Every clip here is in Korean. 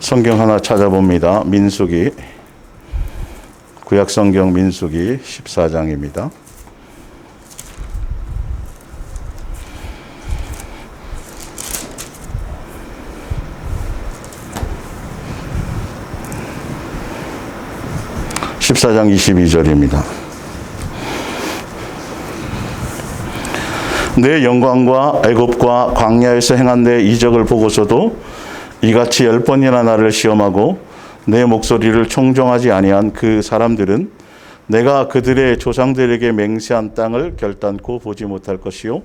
성경 하나 찾아봅니다. 민수기, 구약성경 민수기 14장입니다. (14장) 22절입니다. 내 영광과 애굽과 광야에서 행한 내 이적을 보고서도 이같이 10번이나 나를 시험하고 내 목소리를 청종하지 아니한 그 사람들은 내가 그들의 조상들에게 맹세한 땅을 결단코 보지 못할 것이요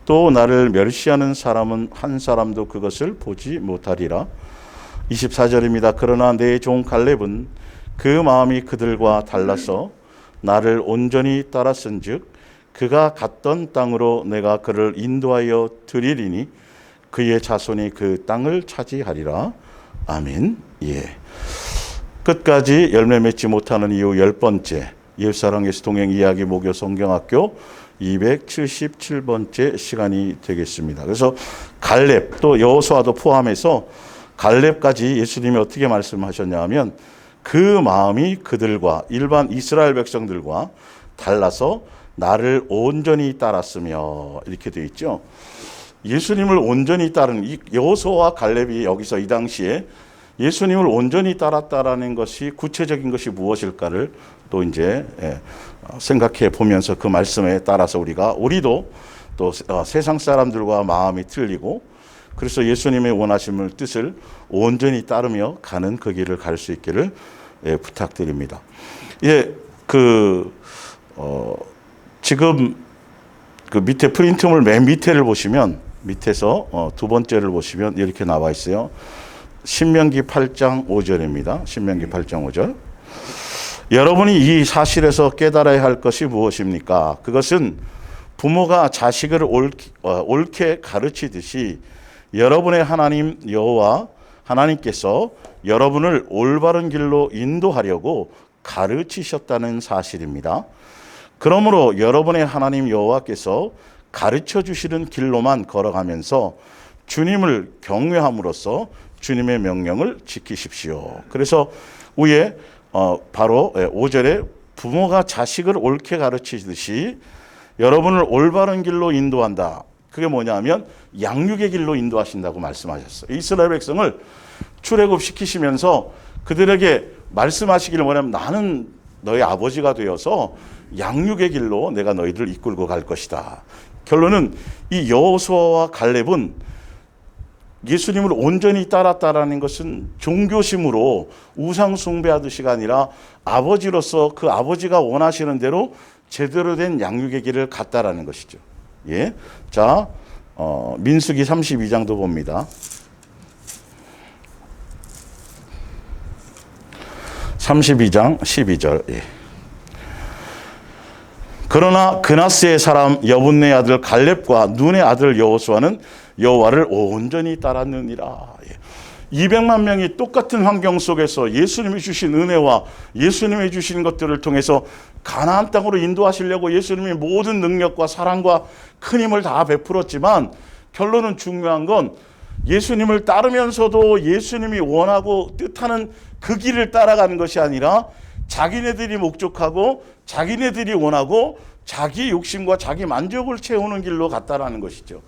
또 나를 멸시하는 사람은 한 사람도 그것을 보지 못하리라. 24절입니다. 그러나 내 종 갈렙은 그 마음이 그들과 달라서 나를 온전히 따랐은즉 그가 갔던 땅으로 내가 그를 인도하여 드리리니 그의 자손이 그 땅을 차지하리라. 아멘. 예. 끝까지 열매 맺지 못하는 이유 10번째 옛사랑 예수 동행 이야기 목요 성경학교 277번째 시간이 되겠습니다. 그래서 갈렙 또 여호수아도 포함해서 갈렙까지 예수님이 어떻게 말씀하셨냐 하면 그 마음이 그들과 일반 이스라엘 백성들과 달라서 나를 온전히 따랐으며 이렇게 되어 있죠. 예수님을 온전히 따른 이 여호수아와 갈렙이 여기서 이 당시에 예수님을 온전히 따랐다라는 것이 구체적인 것이 무엇일까를 또 이제 생각해 보면서 그 말씀에 따라서 우리도 또 세상 사람들과 마음이 틀리고 그래서 예수님의 원하심을 뜻을 온전히 따르며 가는 그 길을 갈 수 있기를 부탁드립니다. 예, 지금 그 밑에 프린트물 맨 밑에를 보시면 밑에서 두 번째를 보시면 이렇게 나와 있어요. 신명기 8장 5절입니다. 신명기 8장 5절. 여러분이 이 사실에서 깨달아야 할 것이 무엇입니까? 그것은 부모가 자식을 옳게 가르치듯이 여러분의 하나님 여호와 하나님께서 여러분을 올바른 길로 인도하려고 가르치셨다는 사실입니다. 그러므로 여러분의 하나님 여호와께서 가르쳐 주시는 길로만 걸어가면서 주님을 경외함으로써 주님의 명령을 지키십시오. 그래서 위에 바로 5절에 부모가 자식을 옳게 가르치듯이 여러분을 올바른 길로 인도한다. 그게 뭐냐면 양육의 길로 인도하신다고 말씀하셨어요. 이스라엘 백성을 출애굽시키시면서 그들에게 말씀하시기를 뭐냐면 나는 너희 아버지가 되어서 양육의 길로 내가 너희를 이끌고 갈 것이다. 결론은 이 여호수아와 갈렙은 예수님을 온전히 따랐다라는 것은 종교심으로 우상 숭배하듯이가 아니라 아버지로서 그 아버지가 원하시는 대로 제대로 된 양육의 길을 갔다라는 것이죠. 예. 자, 민수기 32장도 봅니다. 32장 12절. 예. 그러나 그나스의 사람 여분네 아들 갈렙과 눈의 아들 여호수아는 여호와를 온전히 따랐느니라. 200만 명이 똑같은 환경 속에서 예수님이 주신 은혜와 예수님이 주신 것들을 통해서 가나안 땅으로 인도하시려고 예수님이 모든 능력과 사랑과 큰 힘을 다 베풀었지만 결론은 중요한 건 예수님을 따르면서도 예수님이 원하고 뜻하는 그 길을 따라가는 것이 아니라 자기네들이 목적하고 자기네들이 원하고 자기 욕심과 자기 만족을 채우는 길로 갔다라는 것이죠.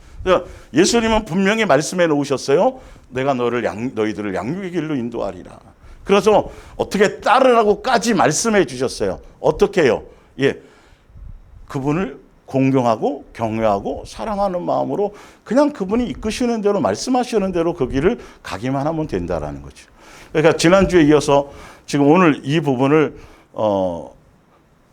예수님은 분명히 말씀해 놓으셨어요. 내가 너희들을 양육의 길로 인도하리라. 그래서 어떻게 따르라고까지 말씀해 주셨어요. 어떻게 해요? 예, 그분을 공경하고 경외하고 사랑하는 마음으로 그냥 그분이 이끄시는 대로 말씀하시는 대로 그 길을 가기만 하면 된다라는 거죠. 그러니까 지난주에 이어서 지금 오늘 이 부분을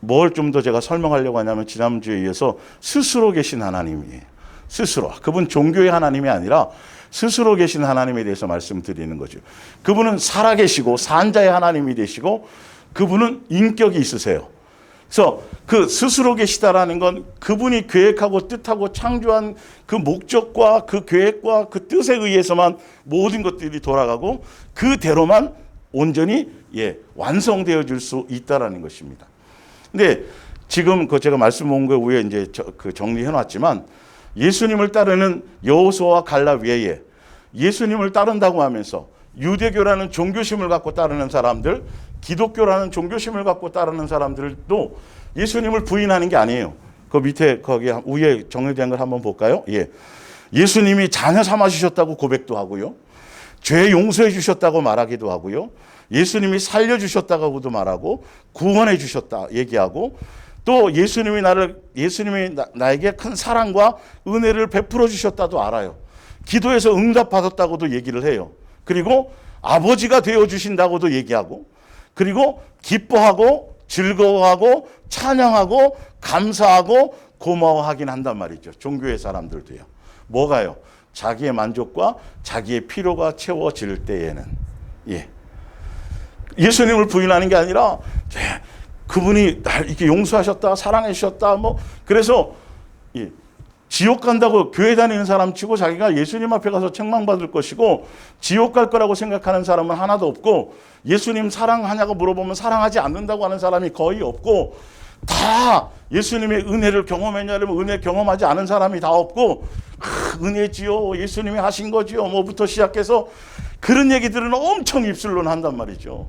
뭘 좀 더 제가 설명하려고 하냐면 지난주에 이어서 스스로 계신 하나님이에요. 스스로. 그분 종교의 하나님이 아니라 스스로 계신 하나님에 대해서 말씀드리는 거죠. 그분은 살아계시고 산자의 하나님이 되시고 그분은 인격이 있으세요. 그래서 그 스스로 계시다라는 건 그분이 계획하고 뜻하고 창조한 그 목적과 그 계획과 그 뜻에 의해서만 모든 것들이 돌아가고 그대로만 온전히 완성되어 줄 수 있다라는 것입니다. 근데 지금 제가 말씀 온 거 위에 이제 정리해 놨지만 예수님을 따르는 여호수아와 갈렙 외에 예수님을 따른다고 하면서 유대교라는 종교심을 갖고 따르는 사람들, 기독교라는 종교심을 갖고 따르는 사람들도 예수님을 부인하는 게 아니에요. 그 밑에 거기 위에 정리된 걸 한번 볼까요? 예. 예수님이 자녀 삼아 주셨다고 고백도 하고요. 죄 용서해 주셨다고 말하기도 하고요. 예수님이 살려 주셨다고도 말하고 구원해 주셨다 얘기하고 또 예수님이 나에게 큰 사랑과 은혜를 베풀어 주셨다도 알아요. 기도해서 응답 받았다고도 얘기를 해요. 그리고 아버지가 되어 주신다고도 얘기하고 그리고 기뻐하고 즐거워하고 찬양하고 감사하고 고마워하긴 한단 말이죠. 종교의 사람들도요. 뭐가요? 자기의 만족과 자기의 필요가 채워질 때에는. 예. 예수님을 부인하는 게 아니라 그분이 날 이렇게 용서하셨다, 사랑해 주셨다, 뭐 그래서 예. 지옥 간다고 교회 다니는 사람 치고 자기가 예수님 앞에 가서 책망받을 것이고 지옥 갈 거라고 생각하는 사람은 하나도 없고 예수님 사랑하냐고 물어보면 사랑하지 않는다고 하는 사람이 거의 없고 다 예수님의 은혜를 경험했냐면 은혜 경험하지 않은 사람이 다 없고 은혜지요, 예수님이 하신 거지요, 뭐부터 시작해서 그런 얘기들은 엄청 입술로는 한단 말이죠.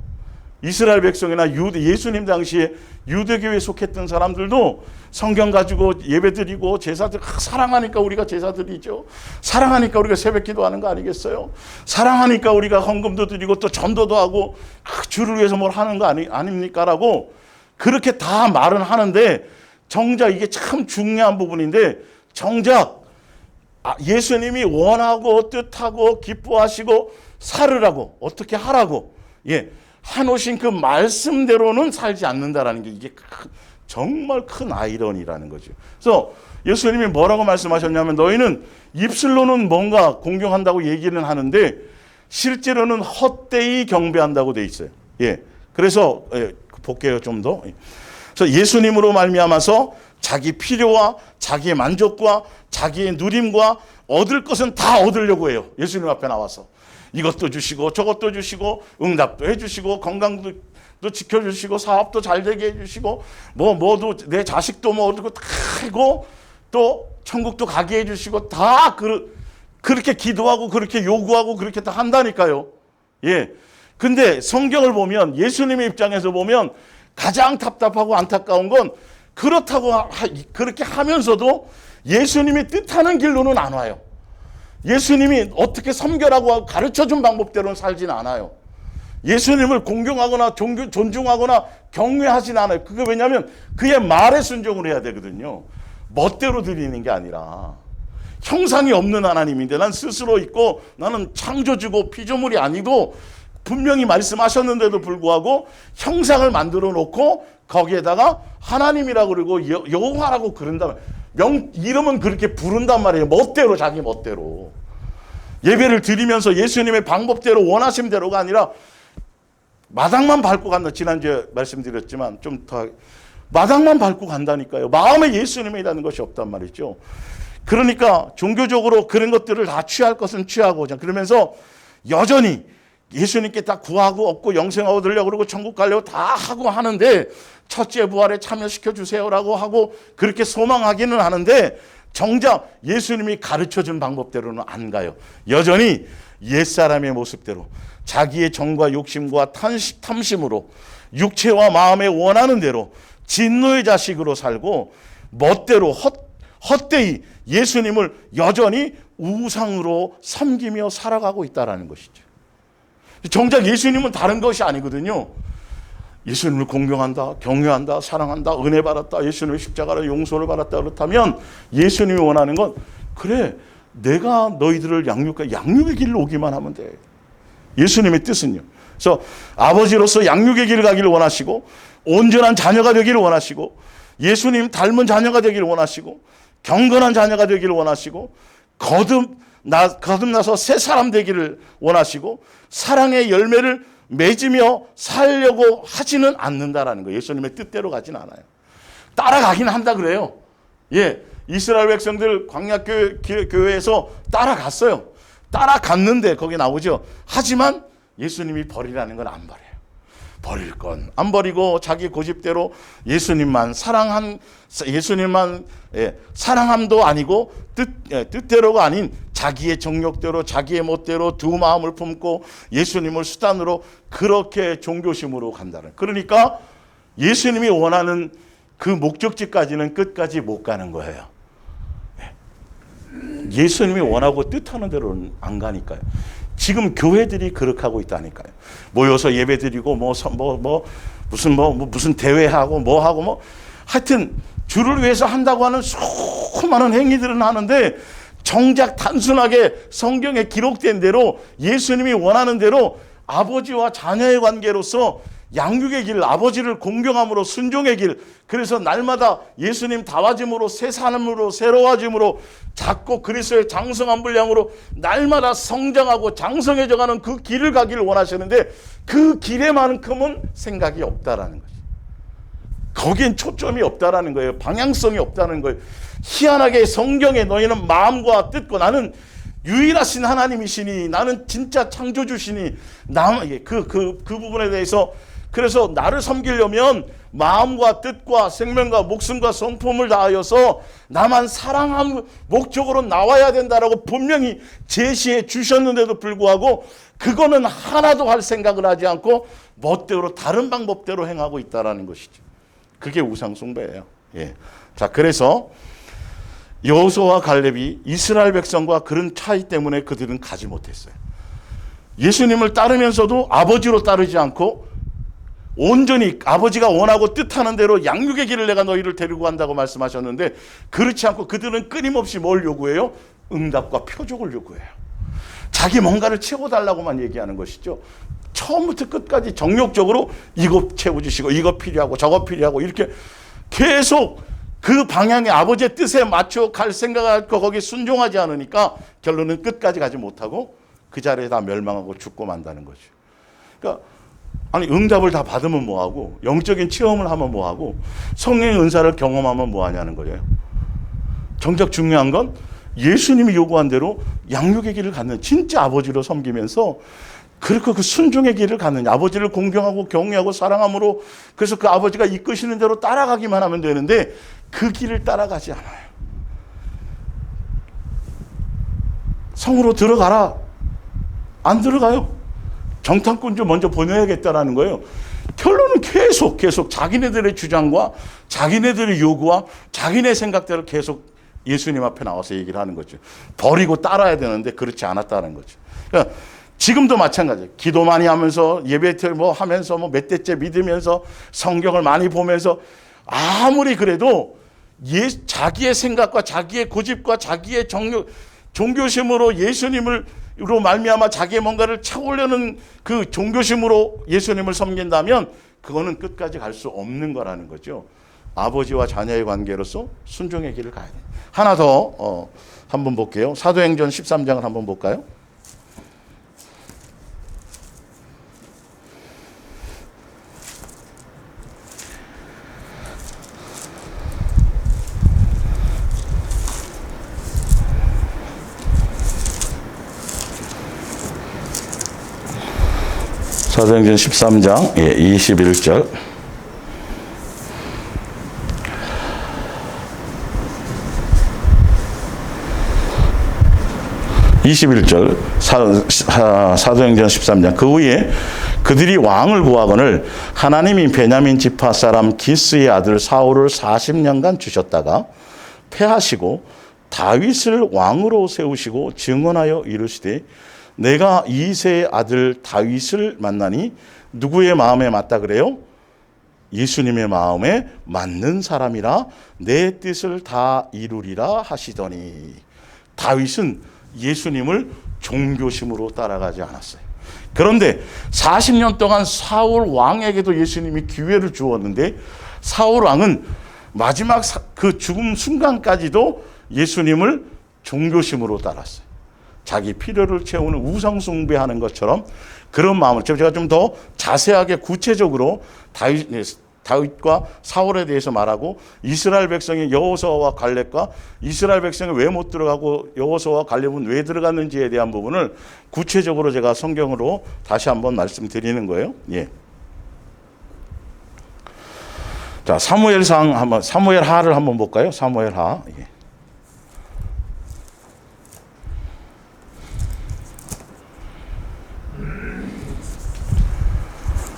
이스라엘 백성이나 예수님 당시에 유대교에 속했던 사람들도 성경 가지고 예배드리고 제사들 사랑하니까 우리가 제사드리죠. 사랑하니까 우리가 새벽기도 하는 거 아니겠어요? 사랑하니까 우리가 헌금도 드리고 또 전도도 하고 주를 위해서 뭘 하는 거 아닙니까? 라고 그렇게 다 말은 하는데 정작 이게 참 중요한 부분인데 정작 예수님이 원하고 뜻하고 기뻐하시고 살으라고 어떻게 하라고 해놓으신 그 말씀대로는 살지 않는다라는 게 이게 정말 큰 아이러니라는 거죠. 그래서 예수님이 뭐라고 말씀하셨냐면 너희는 입술로는 뭔가 공경한다고 얘기는 하는데 실제로는 헛되이 경배한다고 돼 있어요. 그래서 볼게요 좀 더. 그래서 예수님으로 말미암아서 자기 필요와 자기의 만족과 자기의 누림과 얻을 것은 다 얻으려고 해요. 예수님 앞에 나와서. 이것도 주시고 저것도 주시고 응답도 해주시고 건강도 지켜주시고 사업도 잘 되게 해주시고 뭐도 내 자식도 뭐 얻고 다 하고 또 천국도 가게 해주시고 다 그렇게 기도하고 그렇게 요구하고 그렇게 다 한다니까요. 근데 성경을 보면 예수님의 입장에서 보면 가장 답답하고 안타까운 건 그렇다고 그렇게 하면서도 예수님이 뜻하는 길로는 안 와요. 예수님이 어떻게 섬겨라고 가르쳐준 방법대로는 살진 않아요. 예수님을 공경하거나 존중하거나 경외하진 않아요. 그게 왜냐하면 그의 말에 순종을 해야 되거든요. 멋대로 드리는 게 아니라 형상이 없는 하나님인데 난 스스로 있고 나는 창조주고 피조물이 아니고 분명히 말씀하셨는데도 불구하고 형상을 만들어 놓고 거기에다가 하나님이라고 그러고 여호와라고 그런다면 이름은 그렇게 부른단 말이에요. 멋대로 자기 멋대로. 예배를 드리면서 예수님의 방법대로 원하심대로가 아니라 마당만 밟고 간다. 지난주에 말씀드렸지만 좀 더 마당만 밟고 간다니까요. 마음에 예수님이 있다는 것이 없단 말이죠. 그러니까 종교적으로 그런 것들을 다 취할 것은 취하고 그러면서 여전히 예수님께 다 구하고 얻고 영생 얻으려고 그러고 천국 가려고 다 하고 하는데 첫째 부활에 참여시켜 주세요라고 하고 그렇게 소망하기는 하는데 정작 예수님이 가르쳐준 방법대로는 안 가요. 여전히 옛사람의 모습대로 자기의 정과 욕심과 탐심으로 육체와 마음에 원하는 대로 진노의 자식으로 살고 멋대로 헛되이 예수님을 여전히 우상으로 섬기며 살아가고 있다는 것이죠. 정작 예수님은 다른 것이 아니거든요. 예수님을 공경한다, 경외한다, 사랑한다, 은혜 받았다, 예수님의 십자가로 용서를 받았다 그렇다면 예수님이 원하는 건 그래 내가 너희들을 양육의 길로 오기만 하면 돼. 예수님의 뜻은요. 그래서 아버지로서 양육의 길을 가기를 원하시고 온전한 자녀가 되기를 원하시고 예수님 닮은 자녀가 되기를 원하시고 경건한 자녀가 되기를 원하시고 거듭나서 새 사람 되기를 원하시고 사랑의 열매를 맺으며 살려고 하지는 않는다라는 거예요. 예수님의 뜻대로 가지는 않아요. 따라가긴 한다 그래요. 이스라엘 백성들 광야교회에서 버릴 건 안 버리고 자기 고집대로 예수님만 사랑함도 아니고 뜻대로가 아닌 자기의 정욕대로 자기의 멋대로 두 마음을 품고 예수님을 수단으로 그렇게 종교심으로 간다는. 그러니까 예수님이 원하는 그 목적지까지는 끝까지 못 가는 거예요. 예수님이 원하고 뜻하는 대로는 안 가니까요. 지금 교회들이 그렇게 하고 있다니까요. 모여서 예배드리고 무슨 대회하고 하여튼 주를 위해서 한다고 하는 수많은 행위들은 하는데 정작 단순하게 성경에 기록된 대로 예수님이 원하는 대로 아버지와 자녀의 관계로서 양육의 길, 아버지를 공경함으로 순종의 길, 그래서 날마다 예수님 다와짐으로 새 삶으로 새로워짐으로 작고 그리스도의 장성한 분량으로 날마다 성장하고 장성해져가는 그 길을 가기를 원하시는데 그 길에만큼은 생각이 없다라는 거죠. 거기엔 초점이 없다라는 거예요. 방향성이 없다는 거예요. 희한하게 성경에 너희는 마음과 뜻과 나는 유일하신 하나님이시니 나는 진짜 창조주시니 그 부분에 대해서 그래서 나를 섬기려면 마음과 뜻과 생명과 목숨과 성품을 다하여서 나만 사랑한 목적으로 나와야 된다라고 분명히 제시해 주셨는데도 불구하고 그거는 하나도 할 생각을 하지 않고 멋대로 다른 방법대로 행하고 있다라는 것이죠. 그게 우상 숭배예요. 예. 자, 그래서 여호수아와 갈렙이 이스라엘 백성과 그런 차이 때문에 그들은 가지 못했어요. 예수님을 따르면서도 아버지로 따르지 않고 온전히 아버지가 원하고 뜻하는 대로 양육의 길을 내가 너희를 데리고 간다고 말씀하셨는데 그렇지 않고 그들은 끊임없이 뭘 요구해요? 응답과 표적을 요구해요. 자기 뭔가를 채워달라고만 얘기하는 것이죠. 처음부터 끝까지 정욕적으로 이거 채워주시고 이거 필요하고 저거 필요하고 이렇게 계속 그 방향에 아버지의 뜻에 맞춰 갈 생각할 거 거기에 순종하지 않으니까 결론은 끝까지 가지 못하고 그 자리에 다 멸망하고 죽고 만다는 거죠. 그러니까 아니 응답을 다 받으면 뭐하고 영적인 체험을 하면 뭐하고 성령의 은사를 경험하면 뭐하냐는 거예요. 정작 중요한 건 예수님이 요구한 대로 양육의 길을 갖는 진짜 아버지로 섬기면서 그렇게 그 순종의 길을 갖는 아버지를 공경하고 경외하고 사랑함으로 그래서 그 아버지가 이끄시는 대로 따라가기만 하면 되는데 그 길을 따라가지 않아요. 성으로 들어가라. 안 들어가요. 정탐꾼 좀 먼저 보내야겠다라는 거예요. 결론은 계속 자기네들의 주장과 자기네들의 요구와 자기네 생각대로 계속 예수님 앞에 나와서 얘기를 하는 거죠. 버리고 따라야 되는데 그렇지 않았다는 거죠. 그러니까 지금도 마찬가지예요. 기도 많이 하면서 예배 하면서 몇 대째 믿으면서 성경을 많이 보면서 아무리 그래도 자기의 생각과 자기의 고집과 자기의 종교심으로 예수님으로 말미암아 자기의 뭔가를 채우려는 그 종교심으로 예수님을 섬긴다면 그거는 끝까지 갈 수 없는 거라는 거죠. 아버지와 자녀의 관계로서 순종의 길을 가야 돼요. 하나 더 한번 볼게요. 사도행전 13장을 한번 볼까요? 사도행전 13장 21절. 사도행전 13장. 그 후에 그들이 왕을 구하거늘 하나님이 베냐민 지파 사람 기스의 아들 사울을 40년간 주셨다가 패하시고 다윗을 왕으로 세우시고 증언하여 이르시되 내가 이새의 아들 다윗을 만나니 누구의 마음에 맞다 그래요? 예수님의 마음에 맞는 사람이라 내 뜻을 다 이루리라 하시더니 다윗은 예수님을 종교심으로 따라가지 않았어요. 그런데 40년 동안 사울 왕에게도 예수님이 기회를 주었는데 사울 왕은 마지막 그 죽음 순간까지도 예수님을 종교심으로 따랐어요. 자기 필요를 채우는 우상 숭배하는 것처럼 그런 마음을 제가 좀 더 자세하게 구체적으로 다윗과 사울에 대해서 말하고 이스라엘 백성이 여호수아와 갈렙과 이스라엘 백성이 왜 못 들어가고 여호수아와 갈렙은 왜 들어갔는지에 대한 부분을 구체적으로 제가 성경으로 다시 한번 말씀드리는 거예요. 예. 자, 사무엘하를 한번 볼까요? 사무엘하. 예.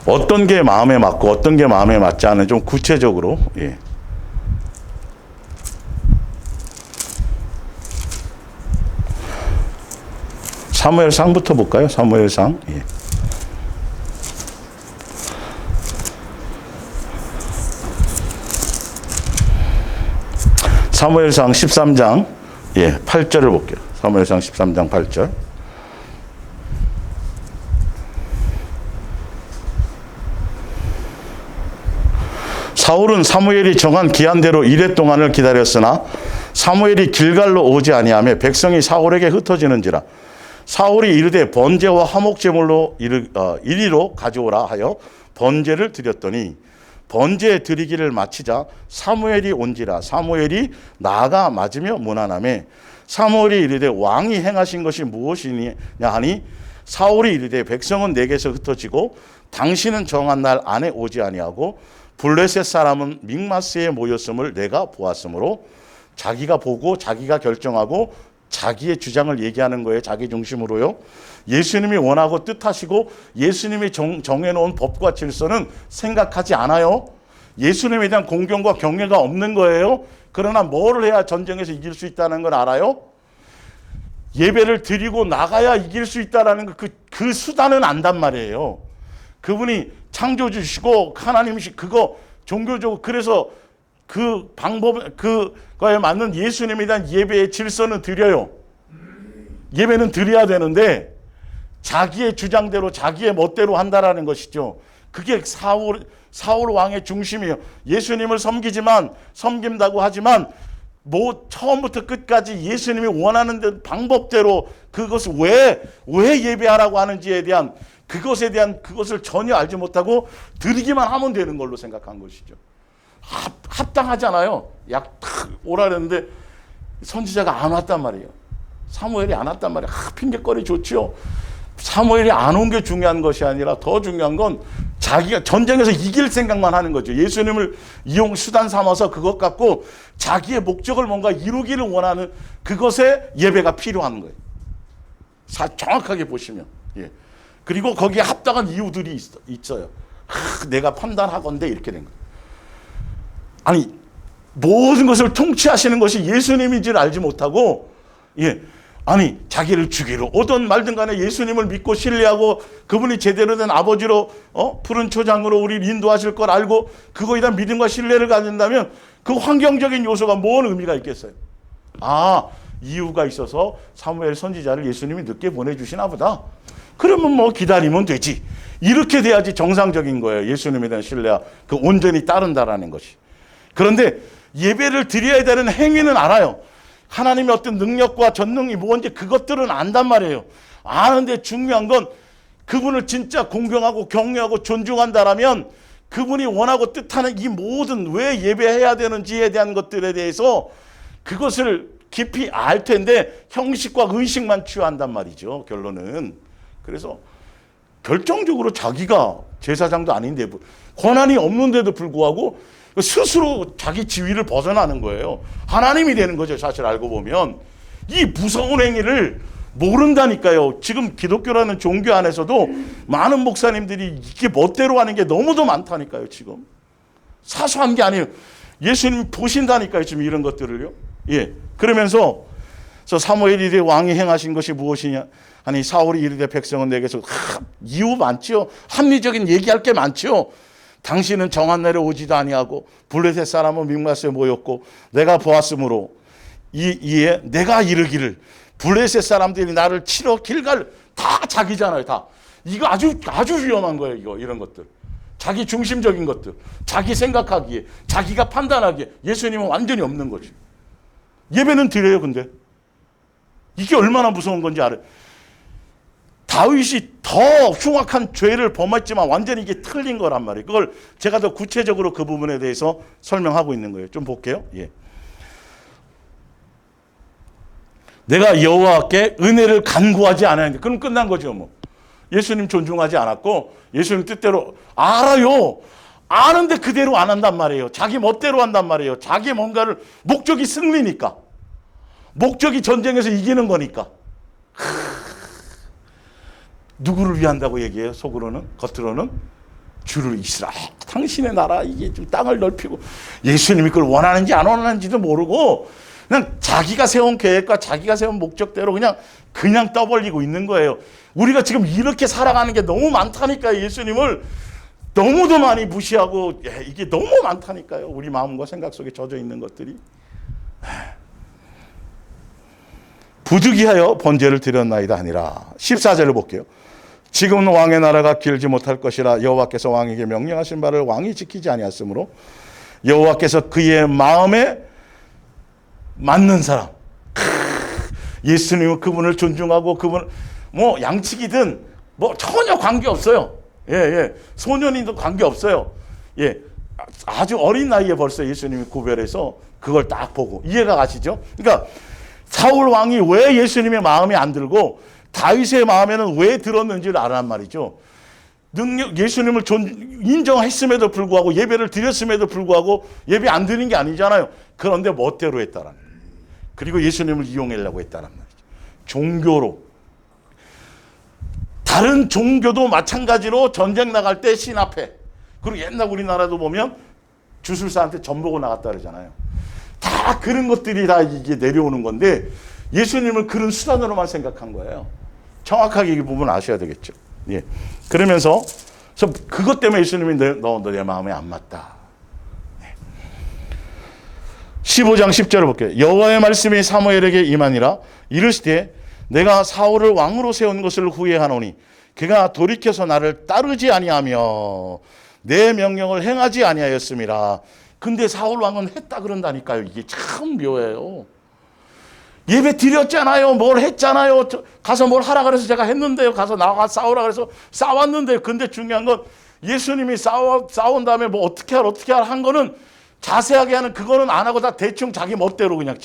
어떤 게 마음에 맞고 어떤 게 마음에 맞지 않은 좀 구체적으로. 예. 사무엘상부터 볼까요? 사무엘상. 예. 사무엘상 13장 8절을 볼게요. 사무엘상 13장 8절. 사울은 사무엘이 정한 기한대로 이레 동안을 기다렸으나 사무엘이 길갈로 오지 아니하며 백성이 사울에게 흩어지는지라. 사울이 이르되 번제와 화목제물로 이리로 가져오라 하여 번제를 드렸더니 번제 드리기를 마치자 사무엘이 온지라. 사무엘이 나아가 맞으며 문안하매 사무엘이 이르되 왕이 행하신 것이 무엇이냐 하니 사울이 이르되 백성은 내게서 흩어지고 당신은 정한 날 안에 오지 아니하고 블레셋 사람은 믹마스에 모였음을 내가 보았으므로. 자기가 보고 자기가 결정하고 자기의 주장을 얘기하는 거예요. 자기 중심으로요. 예수님이 원하고 뜻하시고 예수님이 정해놓은 법과 질서는 생각하지 않아요. 예수님에 대한 공경과 경외가 없는 거예요. 그러나 뭘 해야 전쟁에서 이길 수 있다는 걸 알아요? 예배를 드리고 나가야 이길 수 있다는 그 수단은 안단 말이에요. 그분이 창조주시고 하나님이시 그거 종교적으로 그래서 그 방법 그거에 맞는 예수님에 대한 예배의 질서는 드려요. 예배는 드려야 되는데 자기의 주장대로 자기의 멋대로 한다라는 것이죠. 그게 사울 왕의 중심이에요. 예수님을 섬긴다고 하지만 처음부터 끝까지 예수님이 원하는 방법대로 그것을 왜 예배하라고 하는지에 대한 그것을 전혀 알지 못하고 드리기만 하면 되는 걸로 생각한 것이죠. 합당하잖아요. 약 오라 그랬는데 선지자가 안 왔단 말이에요. 사무엘이 안 왔단 말이에요. 핑계거리 좋지요. 사무엘이 안 온 게 중요한 것이 아니라 더 중요한 건 자기가 전쟁에서 이길 생각만 하는 거죠. 예수님을 수단 삼아서 그것 갖고 자기의 목적을 뭔가 이루기를 원하는 그것에 예배가 필요한 거예요. 정확하게 보시면. 예. 그리고 거기에 합당한 이유들이 있어요. 내가 판단하건대 이렇게 된 거예요. 아니 모든 것을 통치하시는 것이 예수님인지를 알지 못하고 자기를 죽이러 오든 말든 간에 예수님을 믿고 신뢰하고 그분이 제대로 된 아버지로 푸른 초장으로 우리를 인도하실 걸 알고 그거에 대한 믿음과 신뢰를 가진다면 그 환경적인 요소가 뭔 의미가 있겠어요? 이유가 있어서 사무엘 선지자를 예수님이 늦게 보내주시나 보다. 그러면 기다리면 되지. 이렇게 돼야지 정상적인 거예요. 예수님에 대한 신뢰와 온전히 따른다라는 것이. 그런데 예배를 드려야 되는 행위는 알아요. 하나님의 어떤 능력과 전능이 뭔지 그것들은 안단 말이에요. 아는데 중요한 건 그분을 진짜 공경하고 경외하고 존중한다라면 그분이 원하고 뜻하는 이 모든 왜 예배해야 되는지에 대한 것들에 대해서 그것을 깊이 알 텐데 형식과 의식만 취한단 말이죠. 결론은. 그래서 결정적으로 자기가 제사장도 아닌데 권한이 없는데도 불구하고 스스로 자기 지위를 벗어나는 거예요. 하나님이 되는 거죠. 사실 알고 보면. 이 무서운 행위를 모른다니까요. 지금 기독교라는 종교 안에서도 많은 목사님들이 이게 멋대로 하는 게 너무도 많다니까요. 지금. 사소한 게 아니에요. 예수님 보신다니까요. 지금 이런 것들을요. 그러면서 사무엘이 이르되 왕이 행하신 것이 무엇이냐 하니 사울이 이르되 백성은 내게서 이유 많지요. 합리적인 얘기할 게 많지요. 당신은 정한 날에 오지도 아니하고 블레셋 사람은 믹마스에 모였고 내가 보았으므로 이에 내가 이르기를 블레셋 사람들이 나를 치러 길갈 다 자기잖아요. 다 이거 아주 위험한 거예요. 이런 것들 자기 중심적인 것들 자기 생각하기에 자기가 판단하기에 예수님은 완전히 없는 거지. 예배는 드려요. 근데 이게 얼마나 무서운 건지 알아요. 다윗이 더 흉악한 죄를 범했지만 완전히 이게 틀린 거란 말이에요. 그걸 제가 더 구체적으로 그 부분에 대해서 설명하고 있는 거예요. 좀 볼게요. 내가 여호와께 은혜를 간구하지 않았는데 그럼 끝난 거죠. 예수님 존중하지 않았고 예수님 뜻대로 알아요. 아는데 그대로 안 한단 말이에요. 자기 멋대로 한단 말이에요. 자기 뭔가를, 목적이 승리니까. 목적이 전쟁에서 이기는 거니까. 누구를 위한다고 얘기해요? 속으로는, 겉으로는 주를 이스라엘, 당신의 나라, 이게 좀 땅을 넓히고, 예수님이 그걸 원하는지 안 원하는지도 모르고 그냥 자기가 세운 계획과 자기가 세운 목적대로 그냥 떠벌리고 있는 거예요. 우리가 지금 이렇게 살아가는 게 너무 많다니까요. 예수님을 너무도 많이 무시하고, 이게 너무 많다니까요. 우리 마음과 생각 속에 젖어 있는 것들이. 부득이하여 번제를 드렸나이다 아니라. 14절을 볼게요. 지금은 왕의 나라가 길지 못할 것이라 여호와께서 왕에게 명령하신 바를 왕이 지키지 아니하였으므로 여호와께서 그의 마음에 맞는 사람, 예수님은 그분을 존중하고 그분 뭐 양치기든 뭐 전혀 관계 없어요. 소년인도 관계 없어요. 아주 어린 나이에 벌써 예수님이 구별해서 그걸 딱 보고 이해가 가시죠? 그러니까 사울 왕이 왜 예수님의 마음에 안 들고 다윗의 마음에는 왜 들었는지를 알란 말이죠. 예수님을 인정했음에도 불구하고 예배를 드렸음에도 불구하고 예배 안 드린 게 아니잖아요. 그런데 멋대로 했다라는 거예요. 그리고 예수님을 이용하려고 했다는 말이죠. 종교로. 다른 종교도 마찬가지로 전쟁 나갈 때 신 앞에, 그리고 옛날 우리나라도 보면 주술사한테 전 보고 나갔다 그러잖아요. 다 그런 것들이 다 이게 내려오는 건데 예수님을 그런 수단으로만 생각한 거예요. 정확하게 이 부분 아셔야 되겠죠. 그러면서 그것 때문에 예수님이 너 내 마음에 안 맞다. 15장 10절을 볼게요. 여호와의 말씀이 사무엘에게 임하니라. 이르시되 내가 사울을 왕으로 세운 것을 후회하노니 그가 돌이켜서 나를 따르지 아니하며 내 명령을 행하지 아니하였음이라. 근데 사울 왕은 했다 그런다니까요. 이게 참 묘해요. 예배 드렸잖아요. 뭘 했잖아요. 가서 뭘 하라 그래서 제가 했는데요. 가서 나가 싸우라 그래서 싸웠는데요. 근데 중요한 건 예수님이 싸운 다음에 뭐 어떻게 할 한 거는 자세하게 하는 그거는 안 하고 다 대충 자기 멋대로 그냥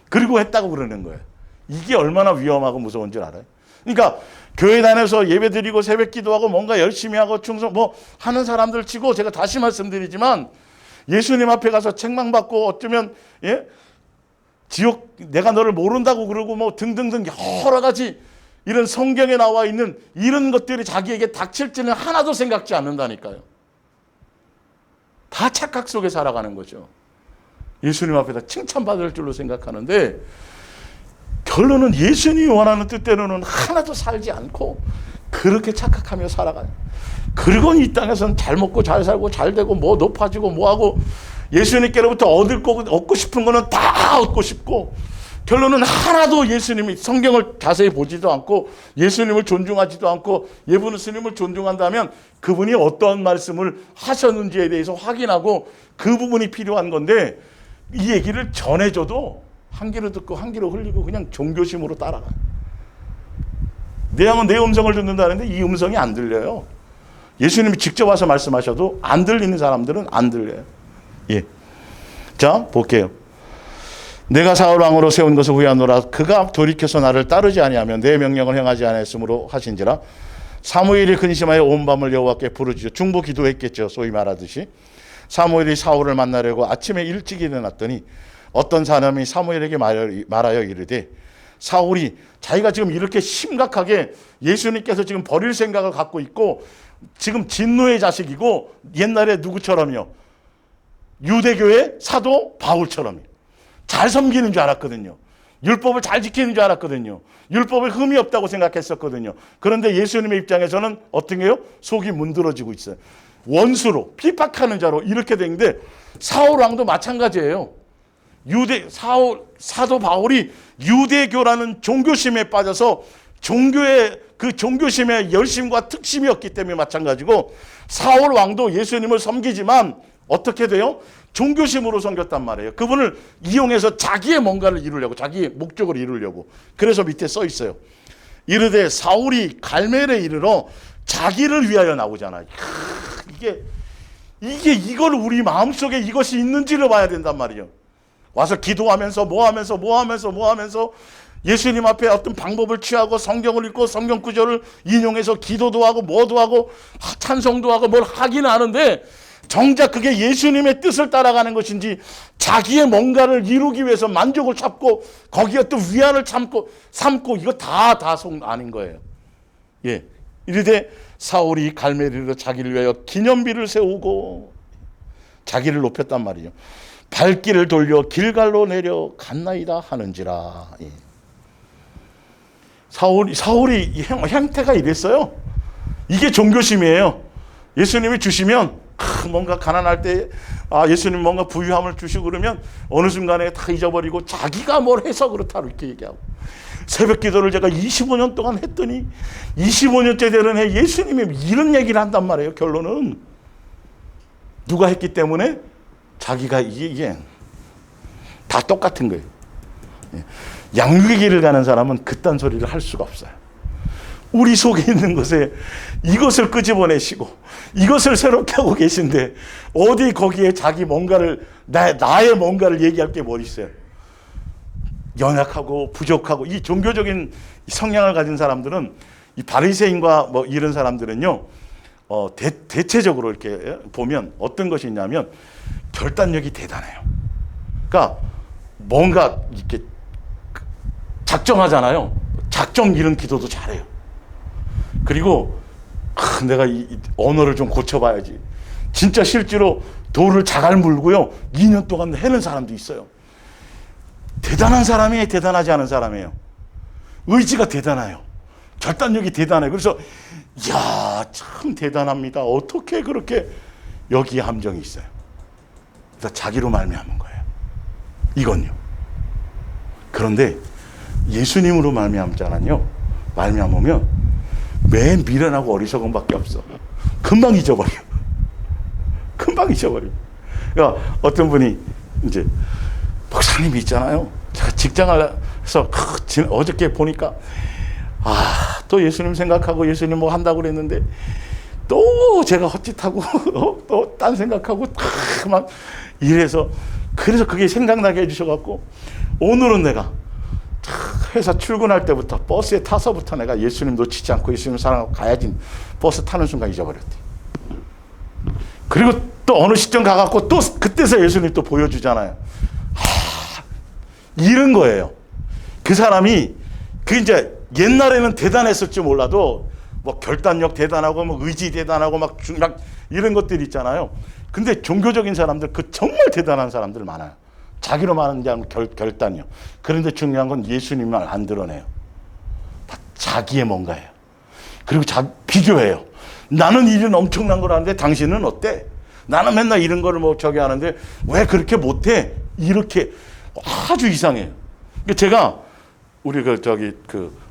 그리고 했다고 그러는 거예요. 이게 얼마나 위험하고 무서운 줄 알아요? 그러니까 교회 다녀서 예배 드리고 새벽 기도하고 뭔가 열심히 하고 충성 뭐 하는 사람들 치고 제가 다시 말씀드리지만 예수님 앞에 가서 책망받고 어쩌면 지옥 내가 너를 모른다고 그러고 뭐 등등등 여러 가지 이런 성경에 나와 있는 이런 것들이 자기에게 닥칠지는 하나도 생각지 않는다니까요. 다 착각 속에 살아가는 거죠. 예수님 앞에다 칭찬받을 줄로 생각하는데 결론은 예수님이 원하는 뜻대로는 하나도 살지 않고 그렇게 착각하며 살아가요. 그리고 이 땅에서는 잘 먹고 잘 살고 잘 되고 뭐 높아지고 뭐하고 예수님께로부터 얻고 싶은 거는 다 얻고 싶고 결론은 하나도 예수님이 성경을 자세히 보지도 않고 예수님을 존중하지도 않고 예수님을 스님을 존중한다면 그분이 어떤 말씀을 하셨는지에 대해서 확인하고 그 부분이 필요한 건데 이 얘기를 전해줘도 한 귀로 듣고 한 귀로 흘리고 그냥 종교심으로 따라가요. 내 양은 내 음성을 듣는다는데 이 음성이 안 들려요. 예수님이 직접 와서 말씀하셔도 안 들리는 사람들은 안 들려요. 자, 볼게요. 내가 사울 왕으로 세운 것을 후회하노라. 그가 돌이켜서 나를 따르지 아니하면 내 명령을 행하지 아니했으므로 하신지라. 사무엘이 근심하여 온 밤을 여호와께 부르짖어 중보 기도했겠죠. 소위 말하듯이. 사무엘이 사울을 만나려고 아침에 일찍 일어났더니 어떤 사람이 사무엘에게 말하여 이르되 사울이 자기가 지금 이렇게 심각하게 예수님께서 지금 버릴 생각을 갖고 있고 지금 진노의 자식이고 옛날에 누구처럼요? 유대교의 사도 바울처럼요. 잘 섬기는 줄 알았거든요. 율법을 잘 지키는 줄 알았거든요. 율법에 흠이 없다고 생각했었거든요. 그런데 예수님의 입장에서는 어떤 게요? 속이 문드러지고 있어요. 원수로 핍박하는 자로 이렇게 되는데 사울 왕도 마찬가지예요. 사도 바울이 유대교라는 종교심에 빠져서 종교의 그 종교심의 열심과 특심이었기 때문에 마찬가지고 사울 왕도 예수님을 섬기지만 어떻게 돼요? 종교심으로 섬겼단 말이에요. 그분을 이용해서 자기의 뭔가를 이루려고 자기의 목적을 이루려고. 그래서 밑에 써 있어요. 이르되 사울이 갈멜에 이르러 자기를 위하여 나오잖아요. 이걸 우리 마음속에 이것이 있는지를 봐야 된단 말이에요. 와서 기도하면서 뭐 하면서 예수님 앞에 어떤 방법을 취하고 성경을 읽고 성경 구절을 인용해서 기도도 하고 뭐도 하고 찬송도 하고 뭘 하긴 하는데 정작 그게 예수님의 뜻을 따라가는 것인지 자기의 뭔가를 이루기 위해서 만족을 찾고 거기에 또 위안을 삼고 이거 다 아닌 거예요. 예. 이르되 사울이 갈멜리로 자기를 위하여 기념비를 세우고 자기를 높였단 말이죠. 발길을 돌려 길갈로 내려갔나이다 하는지라. 예. 사울이 형태가 이랬어요. 이게 종교심이에요. 예수님이 주시면 뭔가 가난할 때 예수님 뭔가 부유함을 주시고 그러면 어느 순간에 다 잊어버리고 자기가 뭘 해서 그렇다 이렇게 얘기하고, 새벽 기도를 제가 25년 동안 했더니 25년째 되는 해 예수님이 이런 얘기를 한단 말이에요. 결론은 누가 했기 때문에 자기가 이게 다 똑같은 거예요. 양육의 길을 가는 사람은 그딴 소리를 할 수가 없어요. 우리 속에 있는 것에 이것을 끄집어내시고 이것을 새롭게 하고 계신데 어디 거기에 자기 뭔가를 나의 뭔가를 얘기할 게 뭐 있어요. 연약하고 부족하고 이 종교적인 성향을 가진 사람들은, 이 바리새인과 뭐 이런 사람들은요, 대체적으로 이렇게 보면 어떤 것이 있냐면 결단력이 대단해요. 그러니까 뭔가 이렇게 작정하잖아요. 작정 이런 기도도 잘해요. 그리고 내가 이 언어를 좀 고쳐봐야지. 진짜 실제로 돌을 자갈 물고요 2년 동안 해는 사람도 있어요. 대단한 사람이 대단하지 않은 사람이에요. 의지가 대단해요. 결단력이 대단해요. 그래서 이야 참 대단합니다. 어떻게 그렇게 여기에 함정이 있어요. 그래서 자기로 말미암은 거예요. 이건요. 그런데 예수님으로 말미암잖아요. 말미암으면 맨 미련하고 어리석음밖에 없어. 금방 잊어버려. 금방 잊어버려. 그러니까 어떤 분이 이제 목사님이 있잖아요. 제가 직장을 해서 어저께 보니까 또 예수님 생각하고 예수님 뭐 한다고 그랬는데 또 제가 헛짓하고 또 딴 생각하고 막 이래서, 그래서 그게 생각나게 해주셔갖고 오늘은 내가 회사 출근할 때부터 버스에 타서부터 내가 예수님 놓치지 않고 예수님 사랑하고 가야지, 버스 타는 순간 잊어버렸대. 그리고 또 어느 시점 가갖고 또 그때서 예수님 또 보여주잖아요. 이런 거예요. 그 사람이 이제 옛날에는 대단했을지 몰라도 뭐 결단력 대단하고 뭐 의지 대단하고 막 이런 것들이 있잖아요. 근데 종교적인 사람들 정말 대단한 사람들 많아요. 자기로 말하는 게 아니고 결단이요. 그런데 중요한 건 예수님을 안 드러내요. 다 자기의 뭔가예요. 그리고 비교해요. 나는 이런 엄청난 걸 하는데 당신은 어때? 나는 맨날 이런 거를 뭐 저기 하는데 왜 그렇게 못해? 이렇게 아주 이상해요. 제가 우리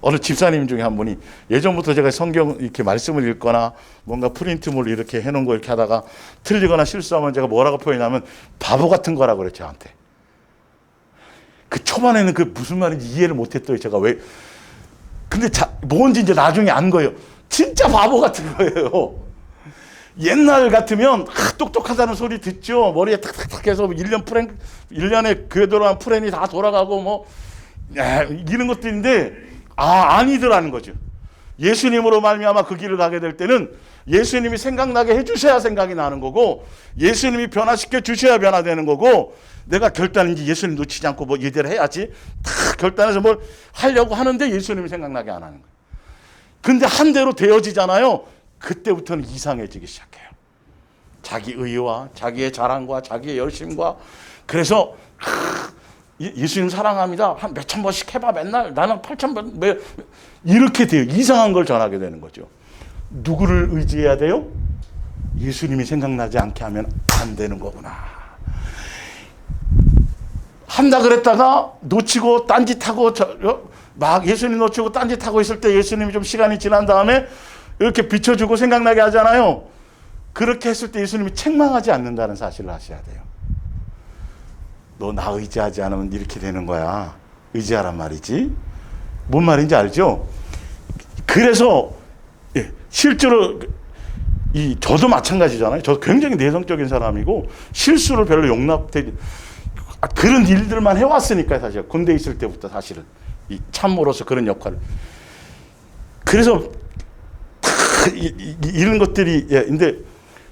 어느 집사님 중에 한 분이 예전부터 제가 성경 이렇게 말씀을 읽거나 뭔가 프린트물 이렇게 해놓은 거 이렇게 하다가 틀리거나 실수하면 제가 뭐라고 표현하면 바보 같은 거라고 그랬죠, 저한테. 그 초반에는 그 무슨 말인지 이해를 못했더니 제가 왜, 근데 뭔지 이제 나중에 안 거예요. 진짜 바보 같은 거예요. 옛날 같으면 똑똑하다는 소리 듣죠. 머리에 탁탁탁 해서 1년에 교회 들어간 프렌이 다 돌아가고 뭐 이런 것들인데 아니더라는 거죠. 예수님으로 말미암아 그 길을 가게 될 때는 예수님이 생각나게 해주셔야 생각이 나는 거고, 예수님이 변화시켜 주셔야 변화되는 거고, 내가 결단인지 예수님 놓치지 않고 뭐 이대로 해야지 다 결단해서 뭘 하려고 하는데 예수님이 생각나게 안 하는 거예요. 근데 한 대로 되어지잖아요. 그때부터는 이상해지기 시작해요. 자기 의와 자기의 자랑과 자기의 열심과. 그래서 예수님 사랑합니다. 한 몇천 번씩 해봐. 맨날 나는 8,000번 이렇게 돼요. 이상한 걸 전하게 되는 거죠. 누구를 의지해야 돼요? 예수님이 생각나지 않게 하면 안 되는 거구나. 한다 그랬다가 놓치고 딴짓하고 막 예수님 놓치고 딴짓하고 있을 때 예수님이 좀 시간이 지난 다음에 이렇게 비춰주고 생각나게 하잖아요. 그렇게 했을 때 예수님이 책망하지 않는다는 사실을 아셔야 돼요. 너 나 의지하지 않으면 이렇게 되는 거야. 의지하란 말이지. 뭔 말인지 알죠? 그래서 실제로 저도 마찬가지잖아요. 저 굉장히 내성적인 사람이고 실수를 별로 용납되지, 그런 일들만 해왔으니까 사실 군대 있을 때부터 사실은 이 참모로서 그런 역할을. 그래서 이런 것들이, 예, 근데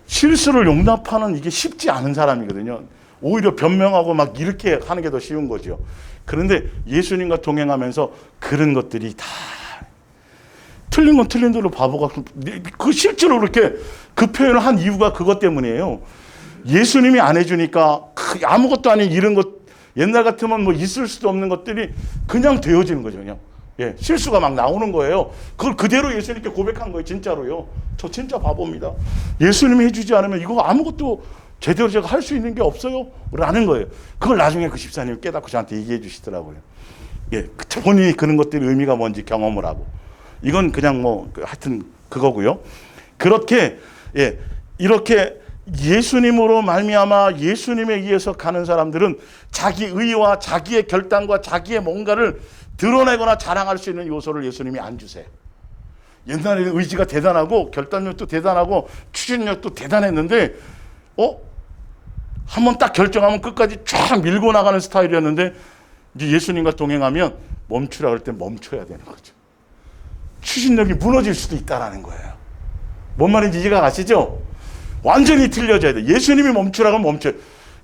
실수를 용납하는 이게 쉽지 않은 사람이거든요. 오히려 변명하고 막 이렇게 하는 게 더 쉬운 거죠. 그런데 예수님과 동행하면서 그런 것들이 다 틀린 건 틀린 대로 바보가, 그 실제로 그렇게 그 표현을 한 이유가 그것 때문이에요. 예수님이 안 해주니까 아무것도 아닌 이런 것, 옛날 같으면 뭐 있을 수도 없는 것들이 그냥 되어지는 거죠. 그냥, 예, 실수가 막 나오는 거예요. 그걸 그대로 예수님께 고백한 거예요. 진짜로요. 저 진짜 바보입니다. 예수님이 해주지 않으면 이거 아무것도 제대로 제가 할 수 있는 게 없어요 라는 거예요. 그걸 나중에 그 집사님이 깨닫고 저한테 얘기해 주시더라고요. 예, 본인이 그런 것들이 의미가 뭔지 경험을 하고. 이건 그냥 뭐 하여튼 그거고요. 그렇게, 예, 이렇게 예수님으로 말미암아 예수님에 의해서 가는 사람들은 자기 의와 자기의 결단과 자기의 뭔가를 드러내거나 자랑할 수 있는 요소를 예수님이 안 주세요. 옛날에는 의지가 대단하고 결단력도 대단하고 추진력도 대단했는데, 한번 딱 결정하면 끝까지 쫙 밀고 나가는 스타일이었는데, 이제 예수님과 동행하면 멈추라 그럴 때 멈춰야 되는 거죠. 추진력이 무너질 수도 있다라는 거예요. 뭔 말인지 이해가 가시죠? 완전히 틀려져야 돼. 예수님이 멈추라 그러면 멈춰요.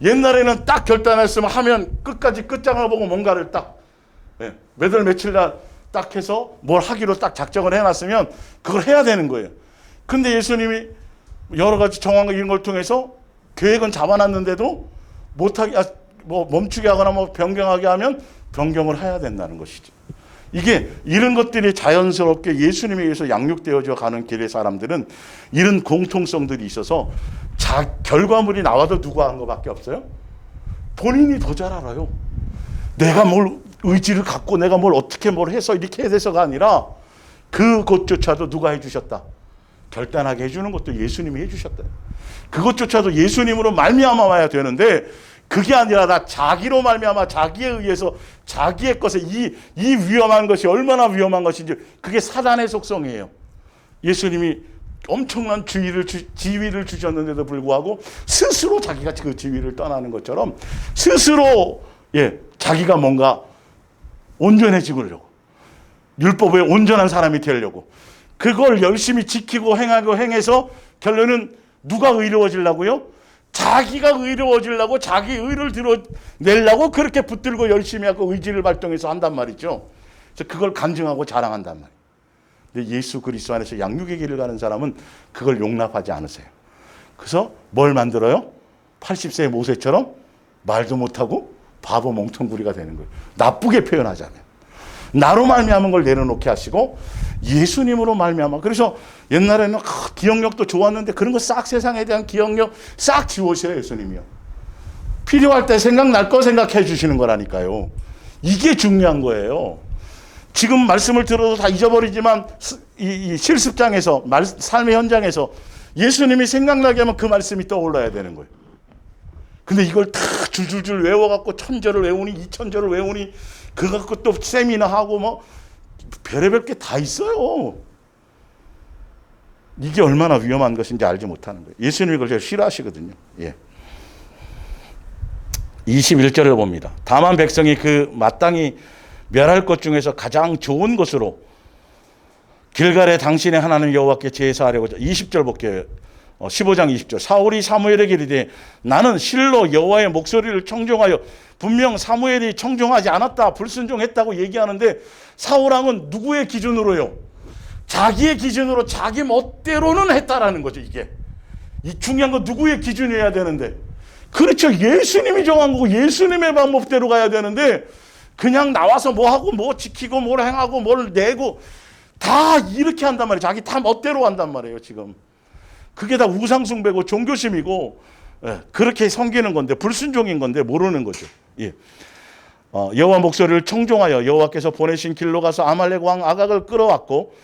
옛날에는 딱 결단했으면 하면 끝까지 끝장을 보고 뭔가를 딱, 예, 몇 월 며칠 날 딱 해서 뭘 하기로 딱 작정을 해놨으면 그걸 해야 되는 거예요. 근데 예수님이 여러 가지 정황과 이런 걸 통해서 계획은 잡아놨는데도 못하게, 뭐 멈추게 하거나 뭐 변경하게 하면 변경을 해야 된다는 것이죠. 이게 이런 것들이 자연스럽게 예수님에 의해서 양육되어져 가는 길의 사람들은 이런 공통성들이 있어서 결과물이 나와도 누가 한 것밖에 없어요? 본인이 더 잘 알아요. 내가 뭘 의지를 갖고 내가 뭘 어떻게 뭘 해서 이렇게 해서가 아니라 그것조차도 누가 해주셨다. 결단하게 해주는 것도 예수님이 해주셨다. 그것조차도 예수님으로 말미암아 와야 되는데 그게 아니라 다 자기로 말미암아 자기에 의해서 자기의 것에 이 위험한 것이 얼마나 위험한 것인지, 그게 사단의 속성이에요. 예수님이 엄청난 지위를 주셨는데도 불구하고 스스로 자기가 그 지위를 떠나는 것처럼 스스로, 예, 자기가 뭔가 온전해지려고, 율법에 온전한 사람이 되려고 그걸 열심히 지키고 행하고 행해서 결론은 누가 의로워지려고요? 자기가 의로워지려고 자기 의를 드러내려고 그렇게 붙들고 열심히 하고 의지를 발동해서 한단 말이죠. 그래서 그걸 간증하고 자랑한단 말이에요. 근데 예수 그리스도 안에서 양육의 길을 가는 사람은 그걸 용납하지 않으세요. 그래서 뭘 만들어요? 80세의 모세처럼 말도 못하고 바보 멍텅구리가 되는 거예요. 나쁘게 표현하자면. 나로 말미암은 걸 내려놓게 하시고 예수님으로 말미암아. 그래서 옛날에는 기억력도 좋았는데 그런 거 싹, 세상에 대한 기억력 싹 지우셔요, 예수님이요. 필요할 때 생각날 거 생각해 주시는 거라니까요. 이게 중요한 거예요. 지금 말씀을 들어도 다 잊어버리지만 이 실습장에서, 삶의 현장에서 예수님이 생각나게 하면 그 말씀이 떠올라야 되는 거예요. 근데 이걸 다 줄줄줄 외워갖고 1000절을 외우니 2000절을 외우니 그거 갖고 또 세미나하고 뭐 별의별 게 다 있어요. 이게 얼마나 위험한 것인지 알지 못하는 거예요. 예수님이 그걸 제일 싫어하시거든요. 예. 21절을 봅니다. 다만 백성이 그 마땅히 멸할 것 중에서 가장 좋은 것으로 길갈에 당신의 하나님 여호와께 제사하려고. 20절 볼게요. 15장 20절. 사울이 사무엘에게 이르되 나는 실로 여호와의 목소리를 청종하여, 분명 사무엘이 청종하지 않았다, 불순종했다고 얘기하는데 사울왕은 누구의 기준으로요? 자기의 기준으로 자기 멋대로는 했다라는 거죠. 이게 이 중요한 건 누구의 기준이어야 되는데, 그렇죠, 예수님이 정한 거고 예수님의 방법대로 가야 되는데 그냥 나와서 뭐 하고 뭐 지키고 뭘 행하고 뭘 내고 다 이렇게 한단 말이에요. 자기 다 멋대로 한단 말이에요. 지금 그게 다 우상숭배고 종교심이고, 예, 그렇게 섬기는 건데 불순종인 건데 모르는 거죠. 예. 여호와 목소리를 청종하여 여호와께서 보내신 길로 가서 아말렉 왕 아각을 끌어왔고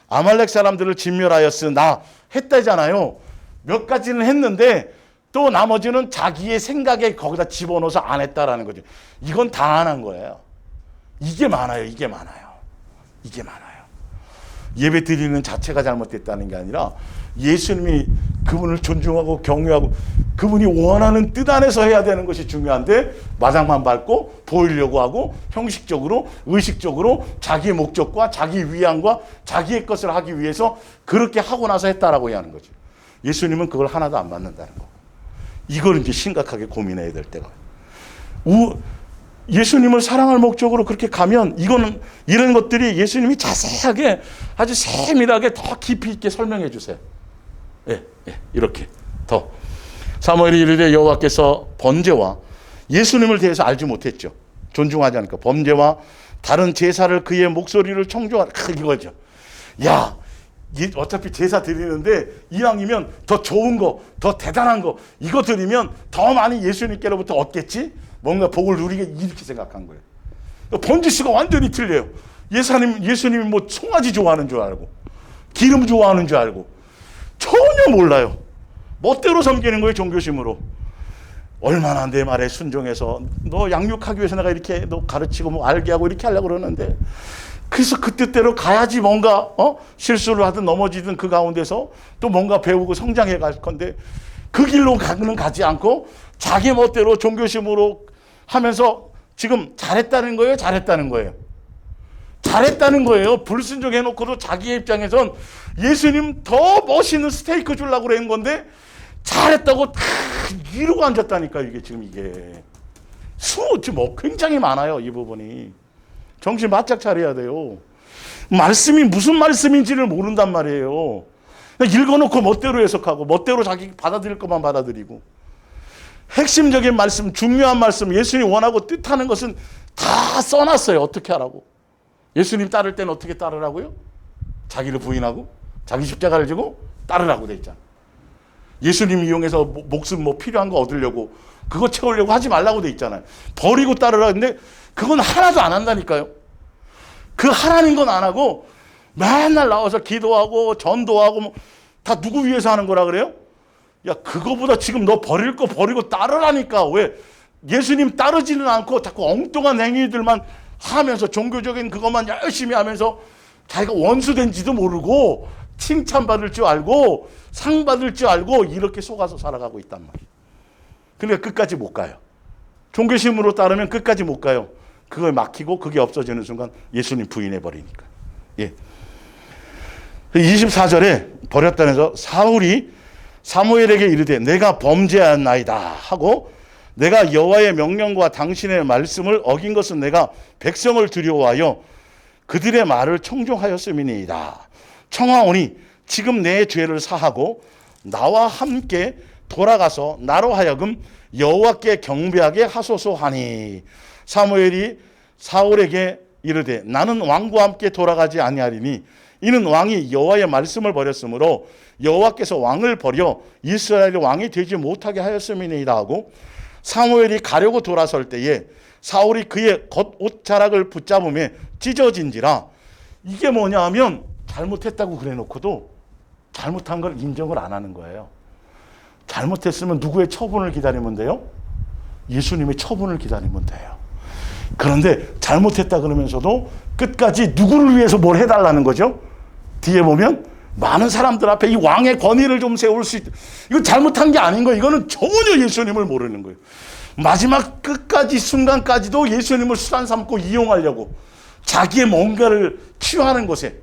아말렉 사람들을 진멸하였으나 했다잖아요. 몇 가지는 했는데 또 나머지는 자기의 생각에 거기다 집어넣어서 안 했다라는 거죠. 이건 다 안 한 거예요. 이게 많아요. 이게 많아요. 이게 많아요. 예배 드리는 자체가 잘못됐다는 게 아니라 예수님이 그분을 존중하고 경외하고 그분이 원하는 뜻 안에서 해야 되는 것이 중요한데 마당만 밟고 보이려고 하고 형식적으로 의식적으로 자기의 목적과 자기 위안과 자기의 것을 하기 위해서 그렇게 하고 나서 했다라고 해야 하는 거죠. 예수님은 그걸 하나도 안 받는다는 거. 이걸 이제 심각하게 고민해야 될 때가. 예수님을 사랑할 목적으로 그렇게 가면 이거는 이런 것들이 예수님이 자세하게 아주 세밀하게 더 깊이 있게 설명해 주세요. 이렇게 더 사무엘이 이르되 여호와께서 번제와 예수님을 대해서 알지 못했죠. 존중하지 않으니까 번제와 다른 제사를 그의 목소리를 청조하라 이거죠. 야, 어차피 제사 드리는데 이왕이면 더 좋은 거, 더 대단한 거 이거 드리면 더 많이 예수님께로부터 얻겠지? 뭔가 복을 누리게 이렇게 생각한 거예요. 번지수가 완전히 틀려요. 예수님이 뭐 송아지 좋아하는 줄 알고 기름 좋아하는 줄 알고 전혀 몰라요. 멋대로 섬기는 거예요. 종교심으로. 얼마나 내 말에 순종해서 너 양육하기 위해서 내가 이렇게 너 가르치고 뭐 알게 하고 이렇게 하려고 그러는데 그래서 그 뜻대로 가야지 뭔가 실수를 하든 넘어지든 그 가운데서 또 뭔가 배우고 성장해 갈 건데 그 길로 가지 않고 자기 멋대로 종교심으로 하면서 지금 잘했다는 거예요? 잘했다는 거예요? 잘했다는 거예요. 불순종해놓고도 자기의 입장에선 예수님 더 멋있는 스테이크 주려고 그런 건데 잘했다고 다 이러고 앉았다니까. 이게 지금 이게 지금 굉장히 많아요. 이 부분이. 정신 바짝 차려야 돼요. 말씀이 무슨 말씀인지를 모른단 말이에요. 읽어놓고 멋대로 해석하고 멋대로 자기 받아들일 것만 받아들이고 핵심적인 말씀, 중요한 말씀, 예수님이 원하고 뜻하는 것은 다 써놨어요. 어떻게 하라고. 예수님 따를 때는 어떻게 따르라고요? 자기를 부인하고 자기 십자가를 지고 따르라고 돼 있잖아. 예수님 이용해서 목숨 뭐 필요한 거 얻으려고 그거 채우려고 하지 말라고 돼 있잖아요. 버리고 따르라. 근데 그건 하나도 안 한다니까요. 그 하나님 건 안 하고 맨날 나와서 기도하고 전도하고 뭐 다 누구 위해서 하는 거라 그래요? 야, 그거보다 지금 너 버릴 거 버리고 따르라니까. 왜 예수님 따르지는 않고 자꾸 엉뚱한 행위들만 하면서 종교적인 그것만 열심히 하면서 자기가 원수된지도 모르고 칭찬받을 줄 알고 상 받을 줄 알고 이렇게 속아서 살아가고 있단 말이에요. 그러니까 끝까지 못 가요. 종교심으로 따르면 끝까지 못 가요. 그걸 막히고 그게 없어지는 순간 예수님 부인해 버리니까. 예. 24절에 버렸다는 데서 사울이 사무엘에게 이르되 내가 범죄하였나이다 하고 내가 여호와의 명령과 당신의 말씀을 어긴 것은 내가 백성을 두려워하여 그들의 말을 청종하였음이니이다. 청하오니 지금 내 죄를 사하고 나와 함께 돌아가서 나로 하여금 여호와께 경배하게 하소서 하니 사무엘이 사울에게 이르되 나는 왕과 함께 돌아가지 아니하리니 이는 왕이 여호와의 말씀을 버렸으므로 여호와께서 왕을 버려 이스라엘의 왕이 되지 못하게 하였음이니이다 하고 사무엘이 가려고 돌아설 때에 사울이 그의 겉옷자락을 붙잡음에 찢어진지라. 이게 뭐냐 하면 잘못했다고 그래 놓고도 잘못한 걸 인정을 안 하는 거예요. 잘못했으면 누구의 처분을 기다리면 돼요? 예수님의 처분을 기다리면 돼요. 그런데 잘못했다 그러면서도 끝까지 누구를 위해서 뭘 해달라는 거죠? 뒤에 보면 많은 사람들 앞에 이 왕의 권위를 좀 세울 수 있다. 이거 잘못한 게 아닌 거예요. 이거는 전혀 예수님을 모르는 거예요. 마지막 끝까지 순간까지도 예수님을 수단 삼고 이용하려고 자기의 뭔가를 취하는 것에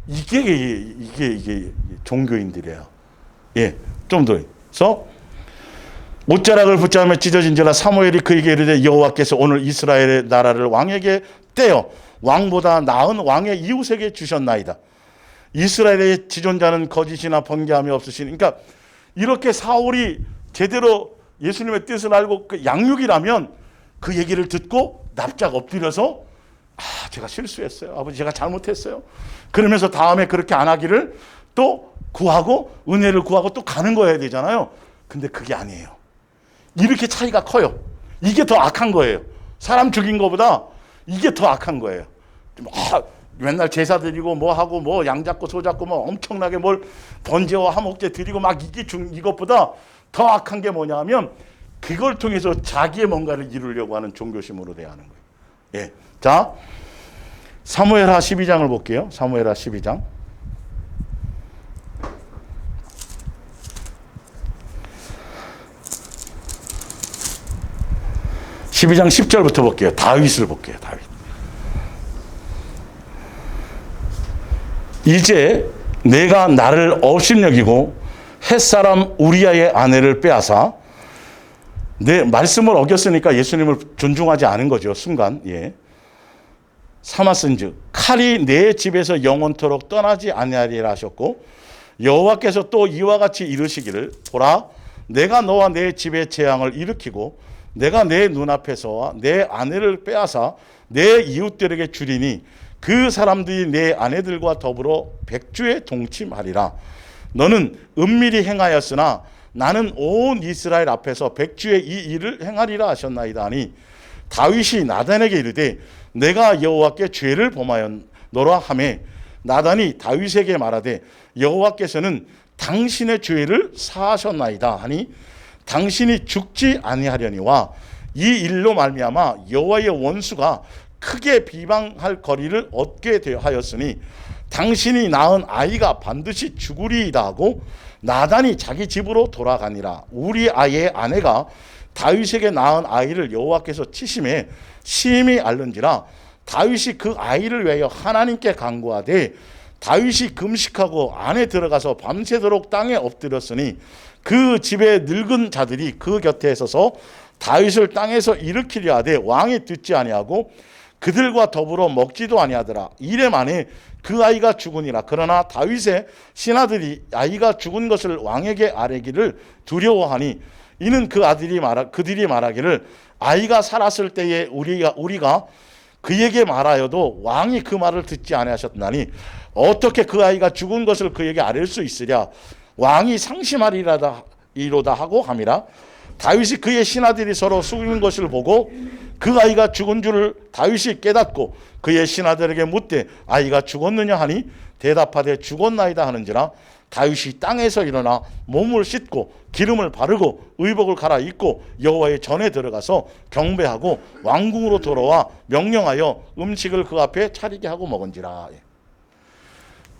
이게 종교인들이에요. 예, 좀 더. 그래서 옷자락을 붙잡으며 찢어진지라 사무엘이 그에게 이르되 여호와께서 오늘 이스라엘의 나라를 왕에게 떼어 왕보다 나은 왕의 이웃에게 주셨나이다. 이스라엘의 지존자는 거짓이나 번개함이 없으시니. 그러니까 이렇게 사울이 제대로 예수님의 뜻을 알고 그 양육이라면 그 얘기를 듣고 납작 엎드려서 제가 실수했어요. 아버지 제가 잘못했어요. 그러면서 다음에 그렇게 안 하기를 또 구하고 은혜를 구하고 또 가는 거여야 되잖아요. 근데 그게 아니에요. 이렇게 차이가 커요. 이게 더 악한 거예요. 사람 죽인 것보다 이게 더 악한 거예요. 맨날 제사 드리고 뭐 하고 뭐 양 잡고 소 잡고 뭐 엄청나게 뭘 번제와 화목제 드리고 막 이것보다 더 악한 게 뭐냐 하면 그걸 통해서 자기의 뭔가를 이루려고 하는 종교심으로 대하는 거예요. 예. 자, 사무엘하 12장을 볼게요. 사무엘하 12장. 12장 10절부터 볼게요. 다윗을 볼게요. 다윗. 이제 내가 나를 업신여기고 햇사람 우리아의 아내를 빼앗아, 내 말씀을 어겼으니까 예수님을 존중하지 않은 거죠. 순간. 예. 삼았은즉 칼이 내 집에서 영원토록 떠나지 아니하리라 하셨고, 여호와께서 또 이와 같이 이르시기를, 보라 내가 너와 내 집에 재앙을 일으키고 내가 내 눈앞에서 내 아내를 빼앗아 내 이웃들에게 주리니 그 사람들이 내 아내들과 더불어 백주에 동침하리라. 너는 은밀히 행하였으나 나는 온 이스라엘 앞에서 백주의 이 일을 행하리라 하셨나이다 하니, 다윗이 나단에게 이르되 내가 여호와께 죄를 범하였노라 하매, 나단이 다윗에게 말하되 여호와께서는 당신의 죄를 사하셨나이다 하니, 당신이 죽지 아니하려니와 이 일로 말미암아 여호와의 원수가 크게 비방할 거리를 얻게 하였으니 당신이 낳은 아이가 반드시 죽으리이다 하고, 나단이 자기 집으로 돌아가니라. 우리 아이의 아내가 다윗에게 낳은 아이를 여호와께서 치심에 심히 앓는지라. 다윗이 그 아이를 위하여 하나님께 간구하되 다윗이 금식하고 안에 들어가서 밤새도록 땅에 엎드렸으니 그 집의 늙은 자들이 그 곁에 서서 다윗을 땅에서 일으키려 하되 왕이 듣지 아니하고 그들과 더불어 먹지도 아니하더라. 이래 만에 그 아이가 죽으니라. 그러나 다윗의 신하들이 아이가 죽은 것을 왕에게 아뢰기를 두려워하니, 이는 그들이 말하기를 아이가 살았을 때에 우리가 그에게 말하여도 왕이 그 말을 듣지 아니하셨나니 어떻게 그 아이가 죽은 것을 그에게 아뢰 수 있으랴. 왕이 상심하리로다 하고 함이라. 다윗이 그의 신하들이 서로 속인 것을 보고 그 아이가 죽은 줄을 다윗이 깨닫고 그의 신하들에게 묻되 아이가 죽었느냐 하니 대답하되 죽었나이다 하는지라. 다윗이 땅에서 일어나 몸을 씻고 기름을 바르고 의복을 갈아입고 여호와의 전에 들어가서 경배하고 왕궁으로 돌아와 명령하여 음식을 그 앞에 차리게 하고 먹은지라.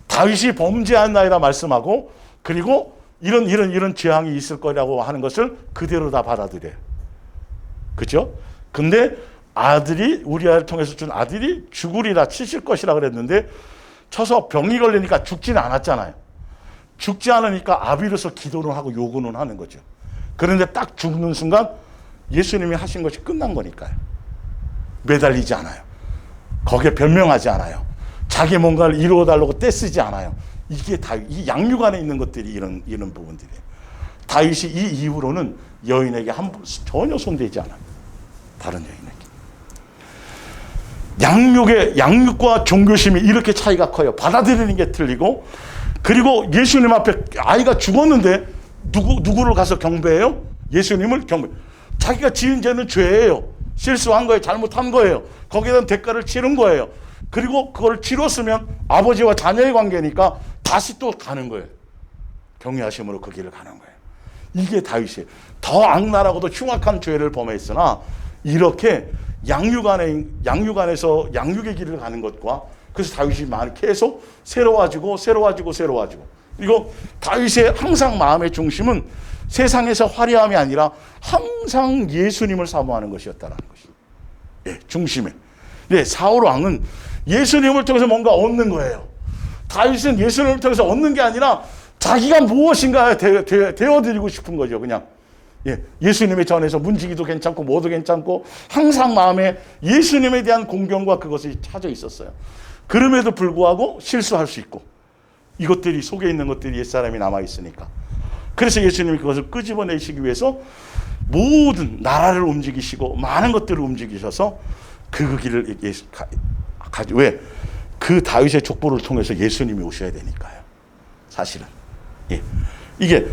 다윗이 범죄하였나이다 말씀하고, 그리고 이런 재앙이 있을 거라고 하는 것을 그대로 다 받아들여요. 그렇죠? 근데 아들이, 우리아를 통해서 준 아들이 죽으리라, 치실 것이라 그랬는데 쳐서 병이 걸리니까 죽지는 않았잖아요. 죽지 않으니까 아비로서 기도를 하고 요구는 하는 거죠. 그런데 딱 죽는 순간 예수님이 하신 것이 끝난 거니까요. 매달리지 않아요. 거기에 변명하지 않아요. 자기 뭔가를 이루어달라고 떼쓰지 않아요. 이게 다 이 양육 안에 있는 것들이 이런 부분들이에요. 다윗이 이 이후로는 여인에게 전혀 손대지 않아요. 다른 여인에게. 양육과 종교심이 이렇게 차이가 커요. 받아들이는 게 틀리고, 그리고 예수님 앞에 아이가 죽었는데 누구를 가서 경배해요? 예수님을 경배. 자기가 지은 죄는 죄예요. 실수한 거예요. 잘못한 거예요. 거기에 대한 대가를 치른 거예요. 그리고 그걸 치렀으면 아버지와 자녀의 관계니까 다시 또 가는 거예요. 경외하심으로 그 길을 가는 거예요. 이게 다윗이에요. 더 악랄하고도 흉악한 죄를 범했으나 이렇게 양육 안에서 양육의 길을 가는 것과, 그래서 다윗이 계속 새로워지고. 그리고 다윗의 항상 마음의 중심은 세상에서 화려함이 아니라 항상 예수님을 사모하는 것이었다는 것이. 예, 중심에. 네, 사울 왕은 예수님을 통해서 뭔가 얻는 거예요. 다윗은 예수님을 통해서 얻는 게 아니라 자기가 무엇인가 되어드리고 싶은 거죠. 그냥. 예, 예수님의 전에서 문지기도 괜찮고 뭐도 괜찮고 항상 마음에 예수님에 대한 공경과 그것이 차져 있었어요. 그럼에도 불구하고 실수할 수 있고, 이것들이 속에 있는 것들이 옛사람이 남아있으니까. 그래서 예수님이 그것을 끄집어내시기 위해서 모든 나라를 움직이시고 많은 것들을 움직이셔서 그 길을 왜? 그 다윗의 족보를 통해서 예수님이 오셔야 되니까요. 사실은. 예. 이게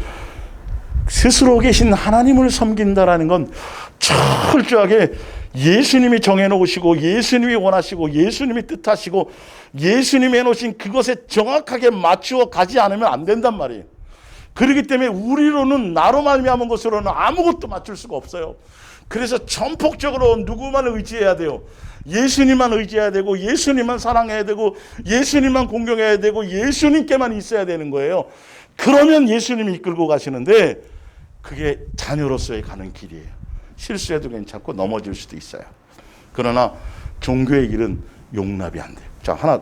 스스로 계신 하나님을 섬긴다라는 건 철저하게 예수님이 정해놓으시고 예수님이 원하시고 예수님이 뜻하시고 예수님이 해놓으신 그것에 정확하게 맞추어 가지 않으면 안 된단 말이에요. 그렇기 때문에 우리로는, 나로 말미암은 것으로는 아무것도 맞출 수가 없어요. 그래서 전폭적으로 누구만 의지해야 돼요? 예수님만 의지해야 되고, 예수님만 사랑해야 되고, 예수님만 공경해야 되고, 예수님께만 있어야 되는 거예요. 그러면 예수님이 이끌고 가시는데, 그게 자녀로서의 가는 길이에요. 실수해도 괜찮고 넘어질 수도 있어요. 그러나 종교의 길은 용납이 안 돼요. 자, 하나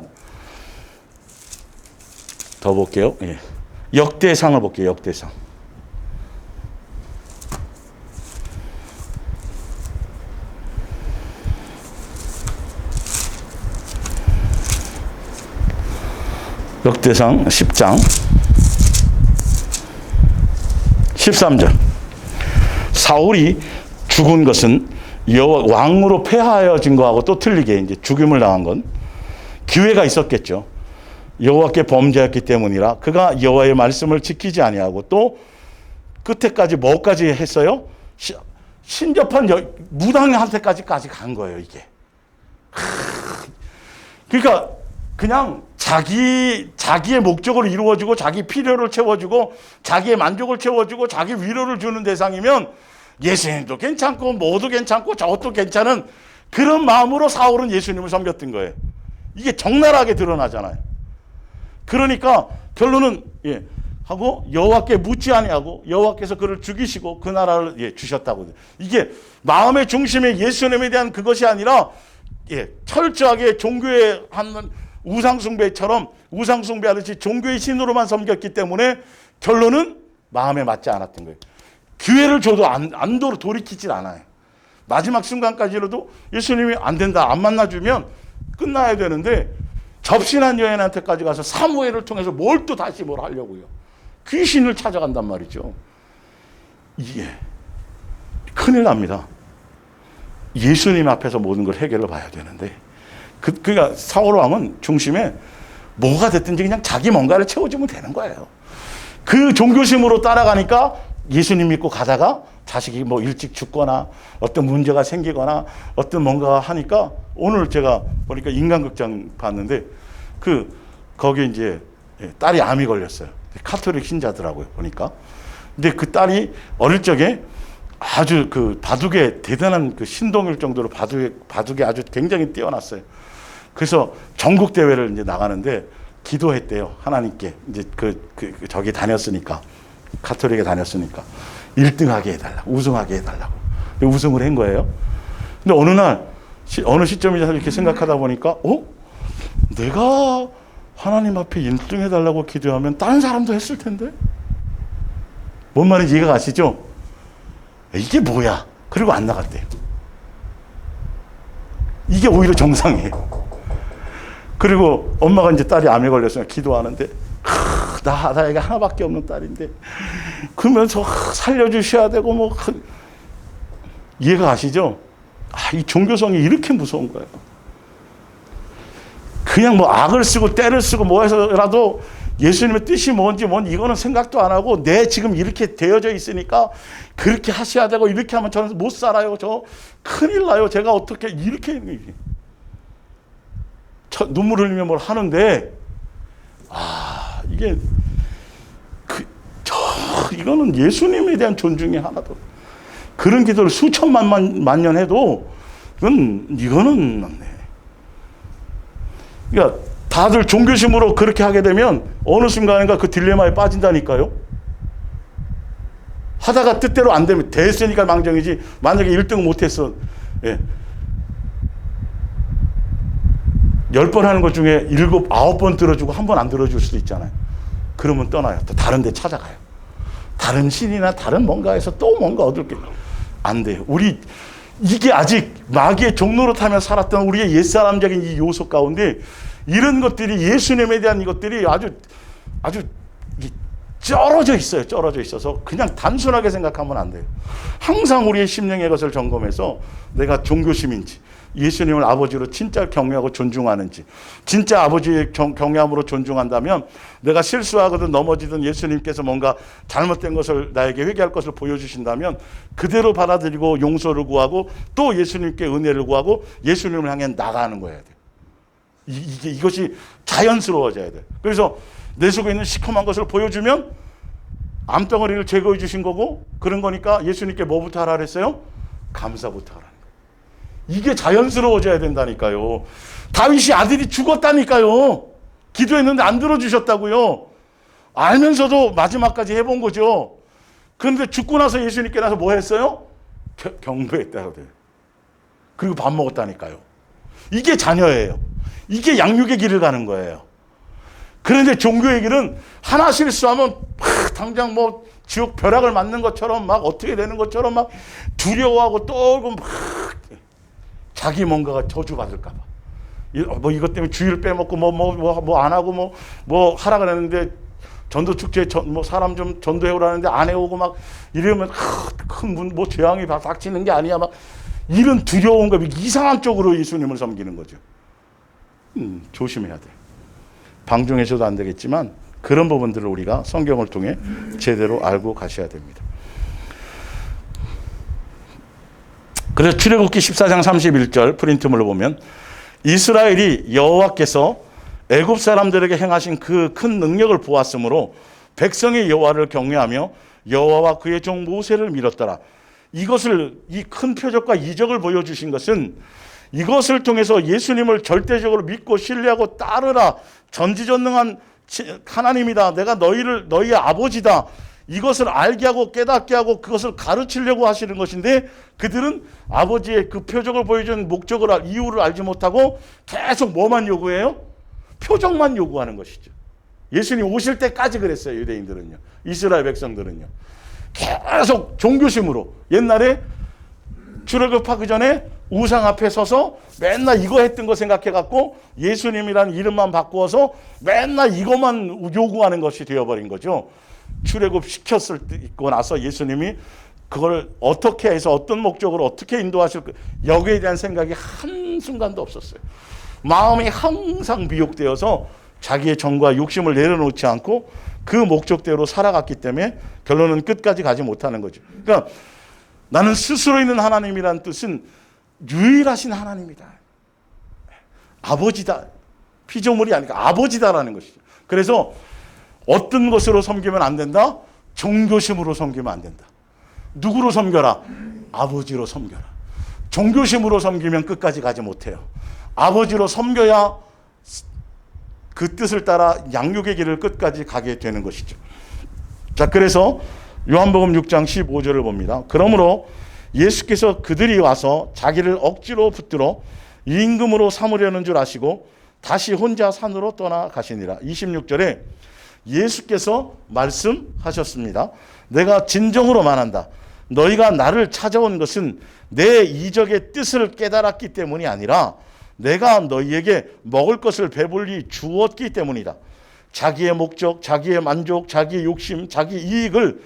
더 볼게요. 예. 역대상을 볼게요. 역대상. 역대상 10장 13절. 사울이 죽은 것은 여호와 왕으로 폐하여진 거하고 또 틀리게 이제 죽임을 당한 건 기회가 있었겠죠. 여호와께 범죄했기 때문이라. 그가 여호와의 말씀을 지키지 아니하고 또 끝에까지 뭐까지 했어요? 신접한 무당한테까지 간 거예요, 이게. 그러니까 그냥 자기의 목적을 이루어주고 자기 필요를 채워주고 자기의 만족을 채워주고 자기 위로를 주는 대상이면 예수님도 괜찮고 뭐도 괜찮고 저것도 괜찮은 그런 마음으로 사울은 예수님을 섬겼던 거예요. 이게 적나라하게 드러나잖아요. 그러니까 결론은 하고 여호와께 묻지 아니하고 여호와께서 그를 죽이시고 그 나라를 주셨다고. 이게 마음의 중심에 예수님에 대한 그것이 아니라 철저하게 종교에 하는 우상숭배처럼 우상숭배하듯이 종교의 신으로만 섬겼기 때문에 결론은 마음에 맞지 않았던 거예요. 기회를 줘도 안 돌이키질 않아요. 마지막 순간까지라도 예수님이 안 된다, 안 만나주면 끝나야 되는데 접신한 여인한테까지 가서 사무엘을 통해서 뭘 또 다시 뭘 하려고요. 귀신을 찾아간단 말이죠. 이게 큰일 납니다. 예수님 앞에서 모든 걸 해결을 봐야 되는데 그러니까 사울 왕은 중심에 뭐가 됐든지 그냥 자기 뭔가를 채워주면 되는 거예요. 그 종교심으로 따라가니까 예수님 믿고 가다가 자식이 뭐 일찍 죽거나 어떤 문제가 생기거나 어떤 뭔가 하니까 오늘 제가 보니까 인간극장 봤는데 거기 이제 딸이 암이 걸렸어요. 카톨릭 신자더라고요, 보니까. 근데 그 딸이 어릴 적에 아주 바둑에 대단한 신동일 정도로 바둑에 아주 굉장히 뛰어났어요. 그래서 전국 대회를 이제 나가는데 기도했대요, 하나님께. 이제 저기 다녔으니까, 카톨릭에 다녔으니까 1등하게 해달라고, 우승하게 해달라고. 우승을 한 거예요. 근데 어느 날 어느 시점에서 이렇게 생각하다 보니까 내가 하나님 앞에 1등 해달라고 기도하면 다른 사람도 했을 텐데. 뭔 말인지 이해가 가시죠? 이게 뭐야? 그리고 안 나갔대요. 이게 오히려 정상이에요. 그리고 엄마가 이제 딸이 암에 걸렸으니까 기도하는데 나에게 하나밖에 없는 딸인데 그러면서 살려주셔야 되고 뭐 이해가 가시죠? 이 종교성이 이렇게 무서운 거예요. 그냥 뭐 악을 쓰고 때를 쓰고 뭐 해서라도 예수님의 뜻이 뭔지 이거는 생각도 안 하고 내 지금 이렇게 되어져 있으니까 그렇게 하셔야 되고 이렇게 하면 저는 못 살아요. 저 큰일 나요. 제가 어떻게 이렇게 눈물 흘리며 뭘 하는데 이게 이거는 예수님에 대한 존중이 하나도 그런 기도를 수천만 년 해도 이거는 맞네. 그러니까 다들 종교심으로 그렇게 하게 되면 어느 순간인가 그 딜레마에 빠진다니까요. 하다가 뜻대로 안 되면 됐으니까 망정이지. 만약에 1등 못했어, 10번 하는 것 중에 7, 9번 들어주고 한 번 안 들어줄 수도 있잖아요. 그러면 떠나요. 또 다른 데 찾아가요. 다른 신이나 다른 뭔가에서 또 뭔가 얻을 게 안 돼요. 이게 아직 마귀의 종로로 타며 살았던 우리의 옛사람적인 이 요소 가운데 이런 것들이 예수님에 대한 이것들이 아주 쩔어져 있어요. 쩔어져 있어서 그냥 단순하게 생각하면 안 돼요. 항상 우리의 심령의 것을 점검해서 내가 종교심인지 예수님을 아버지로 진짜 경외하고 존중하는지, 진짜 아버지의 경외함으로 존중한다면 내가 실수하거든 넘어지든 예수님께서 뭔가 잘못된 것을 나에게 회개할 것을 보여주신다면 그대로 받아들이고 용서를 구하고 또 예수님께 은혜를 구하고 예수님을 향해 나가는 거여야 돼요. 이것이 자연스러워져야 돼요. 그래서 내 속에 있는 시커먼 것을 보여주면 암덩어리를 제거해 주신 거고 그런 거니까 예수님께 뭐부터 하라 그랬어요? 감사부터 하라는 거예요. 이게 자연스러워져야 된다니까요. 다윗이 아들이 죽었다니까요. 기도했는데 안 들어주셨다고요. 알면서도 마지막까지 해본 거죠. 그런데 죽고 나서 예수님께 나서 뭐 했어요? 경배했다고 돼요. 그리고 밥 먹었다니까요. 이게 자녀예요. 이게 양육의 길을 가는 거예요. 그런데 종교의 길은 하나 실수하면 당장 뭐 지옥 벼락을 맞는 것처럼 막 어떻게 되는 것처럼 막 두려워하고 떨고 막 자기 뭔가가 저주받을까 봐. 뭐 이것 때문에 주일 빼먹고 뭐 안 하고 뭐 하라 그랬는데 전도 축제 뭐 사람 좀 전도해 오라는데 안 해오고 막 이러면 큰 뭐 재앙이 닥치는 게 아니야 막 이런 두려움과 이상한 쪽으로 예수님을 섬기는 거죠. 조심해야 돼. 방종해서도 안 되겠지만 그런 부분들을 우리가 성경을 통해 제대로 알고 가셔야 됩니다. 그래서 출애굽기 14장 31절 프린트물로 보면 이스라엘이 여호와께서 애굽 사람들에게 행하신 그 큰 능력을 보았으므로 백성이 여호와를 경외하며 여호와와 그의 종 모세를 믿었더라. 이것을 이 큰 표적과 이적을 보여주신 것은 이것을 통해서 예수님을 절대적으로 믿고 신뢰하고 따르라. 전지전능한 하나님이다. 내가 너희의 아버지다. 이것을 알게 하고 깨닫게 하고 그것을 가르치려고 하시는 것인데 그들은 아버지의 그 표적을 보여준 목적을 이유를 알지 못하고 계속 뭐만 요구해요? 표적만 요구하는 것이죠. 예수님 오실 때까지 그랬어요. 유대인들은요. 이스라엘 백성들은요. 계속 종교심으로 옛날에 출애굽하기 전에 우상 앞에 서서 맨날 이거 했던 거 생각해갖고 예수님이라는 이름만 바꾸어서 맨날 이것만 요구하는 것이 되어버린 거죠. 출애굽 시켰고 나서 예수님이 그걸 어떻게 해서 어떤 목적으로 어떻게 인도하실까 여기에 대한 생각이 한순간도 없었어요. 마음이 항상 미혹되어서 자기의 정과 욕심을 내려놓지 않고 그 목적대로 살아갔기 때문에 결론은 끝까지 가지 못하는 거죠. 그러니까 나는 스스로 있는 하나님이라는 뜻은 유일하신 하나님이다. 아버지다. 피조물이 아니라 아버지다라는 것이죠. 그래서 어떤 것으로 섬기면 안 된다? 종교심으로 섬기면 안 된다. 누구로 섬겨라? 아버지로 섬겨라. 종교심으로 섬기면 끝까지 가지 못해요. 아버지로 섬겨야 그 뜻을 따라 양육의 길을 끝까지 가게 되는 것이죠. 자, 그래서 요한복음 6장 15절을 봅니다. 그러므로 예수께서 그들이 와서 자기를 억지로 붙들어 임금으로 삼으려는 줄 아시고 다시 혼자 산으로 떠나가시니라. 26절에 예수께서 말씀하셨습니다. 내가 진정으로 말한다. 너희가 나를 찾아온 것은 내 이적의 뜻을 깨달았기 때문이 아니라 내가 너희에게 먹을 것을 배불리 주었기 때문이다. 자기의 목적, 자기의 만족, 자기의 욕심, 자기 이익을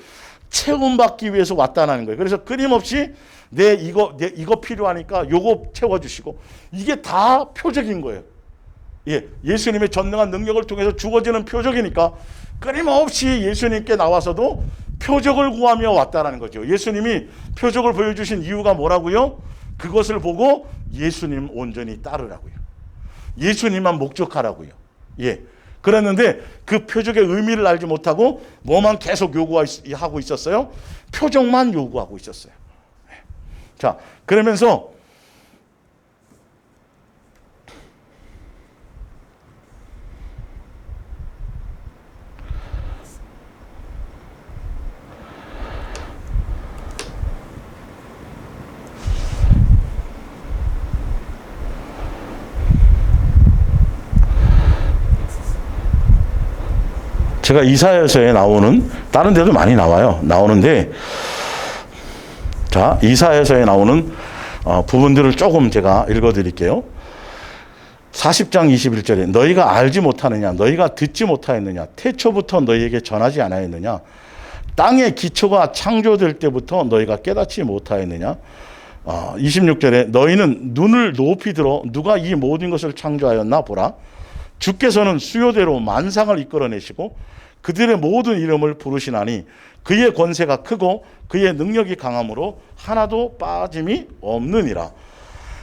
채움받기 위해서 왔다는 거예요. 그래서 끊임없이 내 이거 필요하니까 요거 채워주시고 이게 다 표적인 거예요. 예, 예수님의 전능한 능력을 통해서 주어지는 표적이니까 끊임없이 예수님께 나와서도 표적을 구하며 왔다라는 거죠. 예수님이 표적을 보여주신 이유가 뭐라고요? 그것을 보고 예수님 온전히 따르라고요. 예수님만 목적하라고요. 예. 그랬는데 그 표적의 의미를 알지 못하고 뭐만 계속 요구하고 있었어요? 표적만 요구하고 있었어요. 자, 그러면서 제가 이사야서에 나오는 다른 데도 많이 나오는데 자, 이사야서에 나오는 부분들을 조금 제가 읽어드릴게요. 40장 21절에 너희가 알지 못하느냐 너희가 듣지 못하였느냐 태초부터 너희에게 전하지 않았느냐 땅의 기초가 창조될 때부터 너희가 깨닫지 못하였느냐 26절에 너희는 눈을 높이 들어 누가 이 모든 것을 창조하였나 보라. 주께서는 수요대로 만상을 이끌어내시고 그들의 모든 이름을 부르시나니 그의 권세가 크고 그의 능력이 강함으로 하나도 빠짐이 없느니라.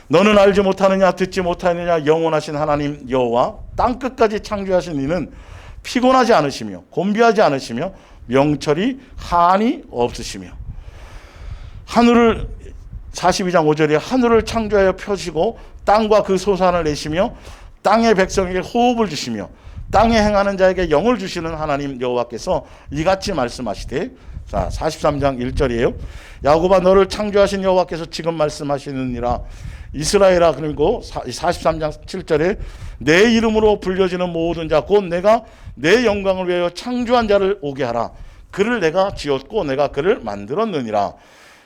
너는 알지 못하느냐 듣지 못하느냐 영원하신 하나님 여호와 땅끝까지 창조하신 이는 피곤하지 않으시며 곤비하지 않으시며 명철이 한이 없으시며 하늘을 42장 5절에 하늘을 창조하여 펴시고 땅과 그 소산을 내시며 땅의 백성에게 호흡을 주시며 땅에 행하는 자에게 영을 주시는 하나님 여호와께서 이같이 말씀하시되, 자 43장 1절이에요. 야곱아 너를 창조하신 여호와께서 지금 말씀하시느니라. 이스라엘아, 그리고 43장 7절에 내 이름으로 불려지는 모든 자 곧 내가 내 영광을 위하여 창조한 자를 오게 하라. 그를 내가 지었고 내가 그를 만들었느니라.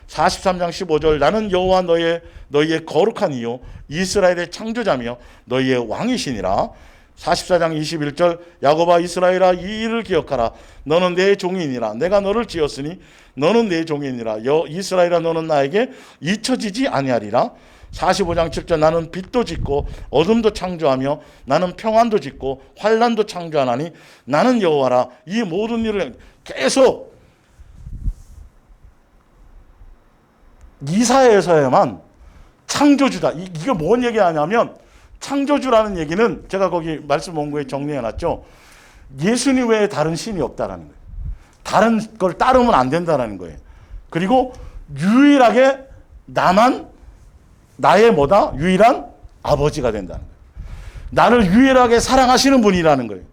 43장 15절 나는 여호와 너희의 거룩한 이요 이스라엘의 창조자며 너희의 왕이시니라. 44장 21절 야곱아 이스라엘아 이 일을 기억하라. 너는 내 종이니라. 내가 너를 지었으니 너는 내 종이니라. 이스라엘아 너는 나에게 잊혀지지 아니하리라. 45장 7절 나는 빛도 짓고 어둠도 창조하며 나는 평안도 짓고 환난도 창조하나니 나는 여호와라. 이 모든 일을 계속 이사야에서야만 창조주다. 이게 뭔 얘기하냐면, 창조주라는 얘기는 제가 거기 말씀 원고에 정리해놨죠. 예수님 외에 다른 신이 없다라는 거예요. 다른 걸 따르면 안 된다라는 거예요. 그리고 유일하게 나만 나의 뭐다? 유일한 아버지가 된다는 거예요. 나를 유일하게 사랑하시는 분이라는 거예요.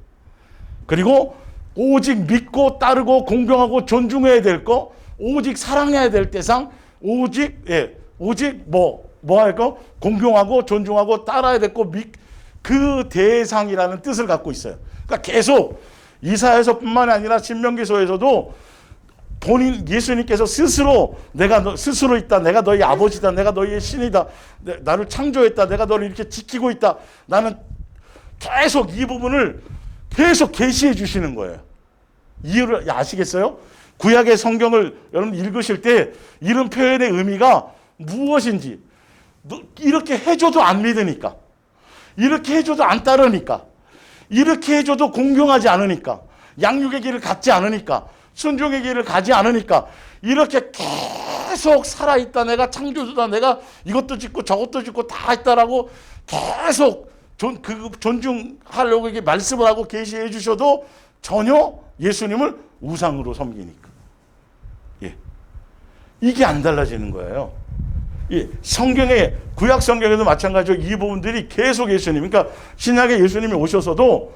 그리고 오직 믿고 따르고 공경하고 존중해야 될 거, 오직 사랑해야 될 대상, 오직 뭐 할 거? 공경하고 존중하고 따라야 될 거, 그 대상이라는 뜻을 갖고 있어요. 그러니까 계속 이사야서뿐만이 아니라 신명기서에서도 본인 예수님께서 스스로 내가 스스로 있다. 내가 너희 아버지다. 내가 너희의 신이다. 나를 창조했다. 내가 너를 이렇게 지키고 있다. 나는 계속 이 부분을 계속 계시해 주시는 거예요. 이유를 아시겠어요? 구약의 성경을 여러분 읽으실 때 이런 표현의 의미가 무엇인지, 이렇게 해줘도 안 믿으니까, 이렇게 해줘도 안 따르니까, 이렇게 해줘도 공경하지 않으니까, 양육의 길을 갖지 않으니까, 순종의 길을 가지 않으니까, 이렇게 계속 살아있다. 내가 창조주다. 내가 이것도 짓고 저것도 짓고 다 했다라고 계속 존중하려고 이게 말씀을 하고 계시해 주셔도 전혀 예수님을 우상으로 섬기니까. 예. 이게 안 달라지는 거예요. 예. 성경에, 구약 성경에도 마찬가지로 이 부분들이 계속 예수님, 그러니까 신약에 예수님이 오셔서도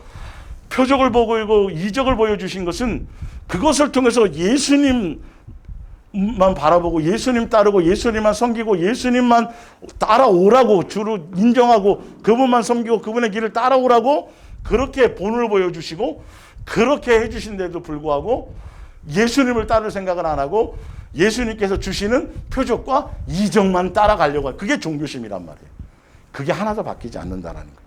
표적을 보고 이적을 보여주신 것은 그것을 통해서 예수님만 바라보고 예수님 따르고 예수님만 섬기고 예수님만 따라오라고 주로 인정하고 그분만 섬기고 그분의 길을 따라오라고 그렇게 본을 보여주시고, 그렇게 해주신데도 불구하고 예수님을 따를 생각을 안 하고 예수님께서 주시는 표적과 이적만 따라가려고 하는, 그게 종교심이란 말이에요. 그게 하나도 바뀌지 않는다라는 거예요.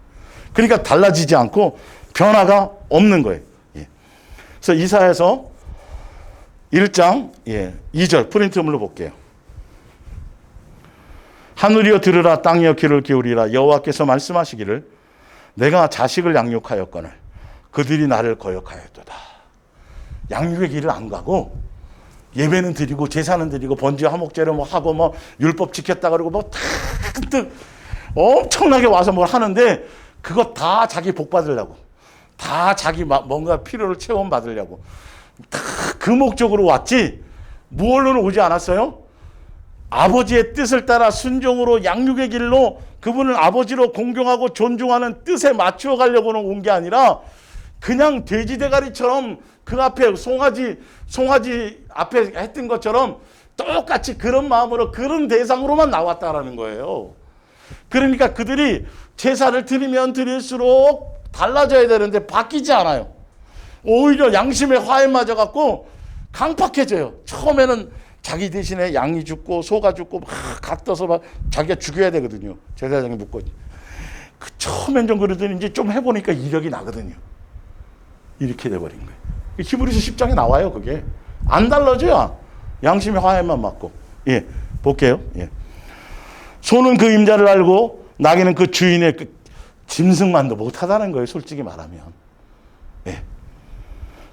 그러니까 달라지지 않고 변화가 없는 거예요. 예. 그래서 이사야서 1장 2절 프린트물로 볼게요. 하늘이여 들으라. 땅이여 귀를 기울이라. 여호와께서 말씀하시기를 내가 자식을 양육하였거늘 그들이 나를 거역하였도다. 양육의 길을 안 가고 예배는 드리고 제사는 드리고 번제 화목제를 뭐 하고 뭐 율법 지켰다 그러고 뭐 탁 엄청나게 와서 뭘 하는데 그거 다 자기 복 받으려고, 다 자기 뭔가 필요를 체험 받으려고 다 그 목적으로 왔지 무얼로는 오지 않았어요. 아버지의 뜻을 따라 순종으로 양육의 길로 그분을 아버지로 공경하고 존중하는 뜻에 맞추어 가려고는 온 게 아니라 그냥 돼지 대가리처럼 그 앞에 송아지 앞에 했던 것처럼 똑같이 그런 마음으로 그런 대상으로만 나왔다라는 거예요. 그러니까 그들이 제사를 드리면 드릴수록 달라져야 되는데 바뀌지 않아요. 오히려 양심의 화에 맞아갖고 강팍해져요. 처음에는 자기 대신에 양이 죽고 소가 죽고 막 갓떠서 막 자기가 죽여야 되거든요. 제사장이 묻고. 처음엔 좀 그러더니 이제 좀 해보니까 이력이 나거든요. 이렇게 돼버린 거예요. 히브리서 10장에 나와요. 그게 안 달라져요. 양심의 화에만 맞고. 예, 볼게요. 예. 소는 그 임자를 알고 나귀는 그 주인의 그 짐승만도 못하다는 거예요. 솔직히 말하면. 예.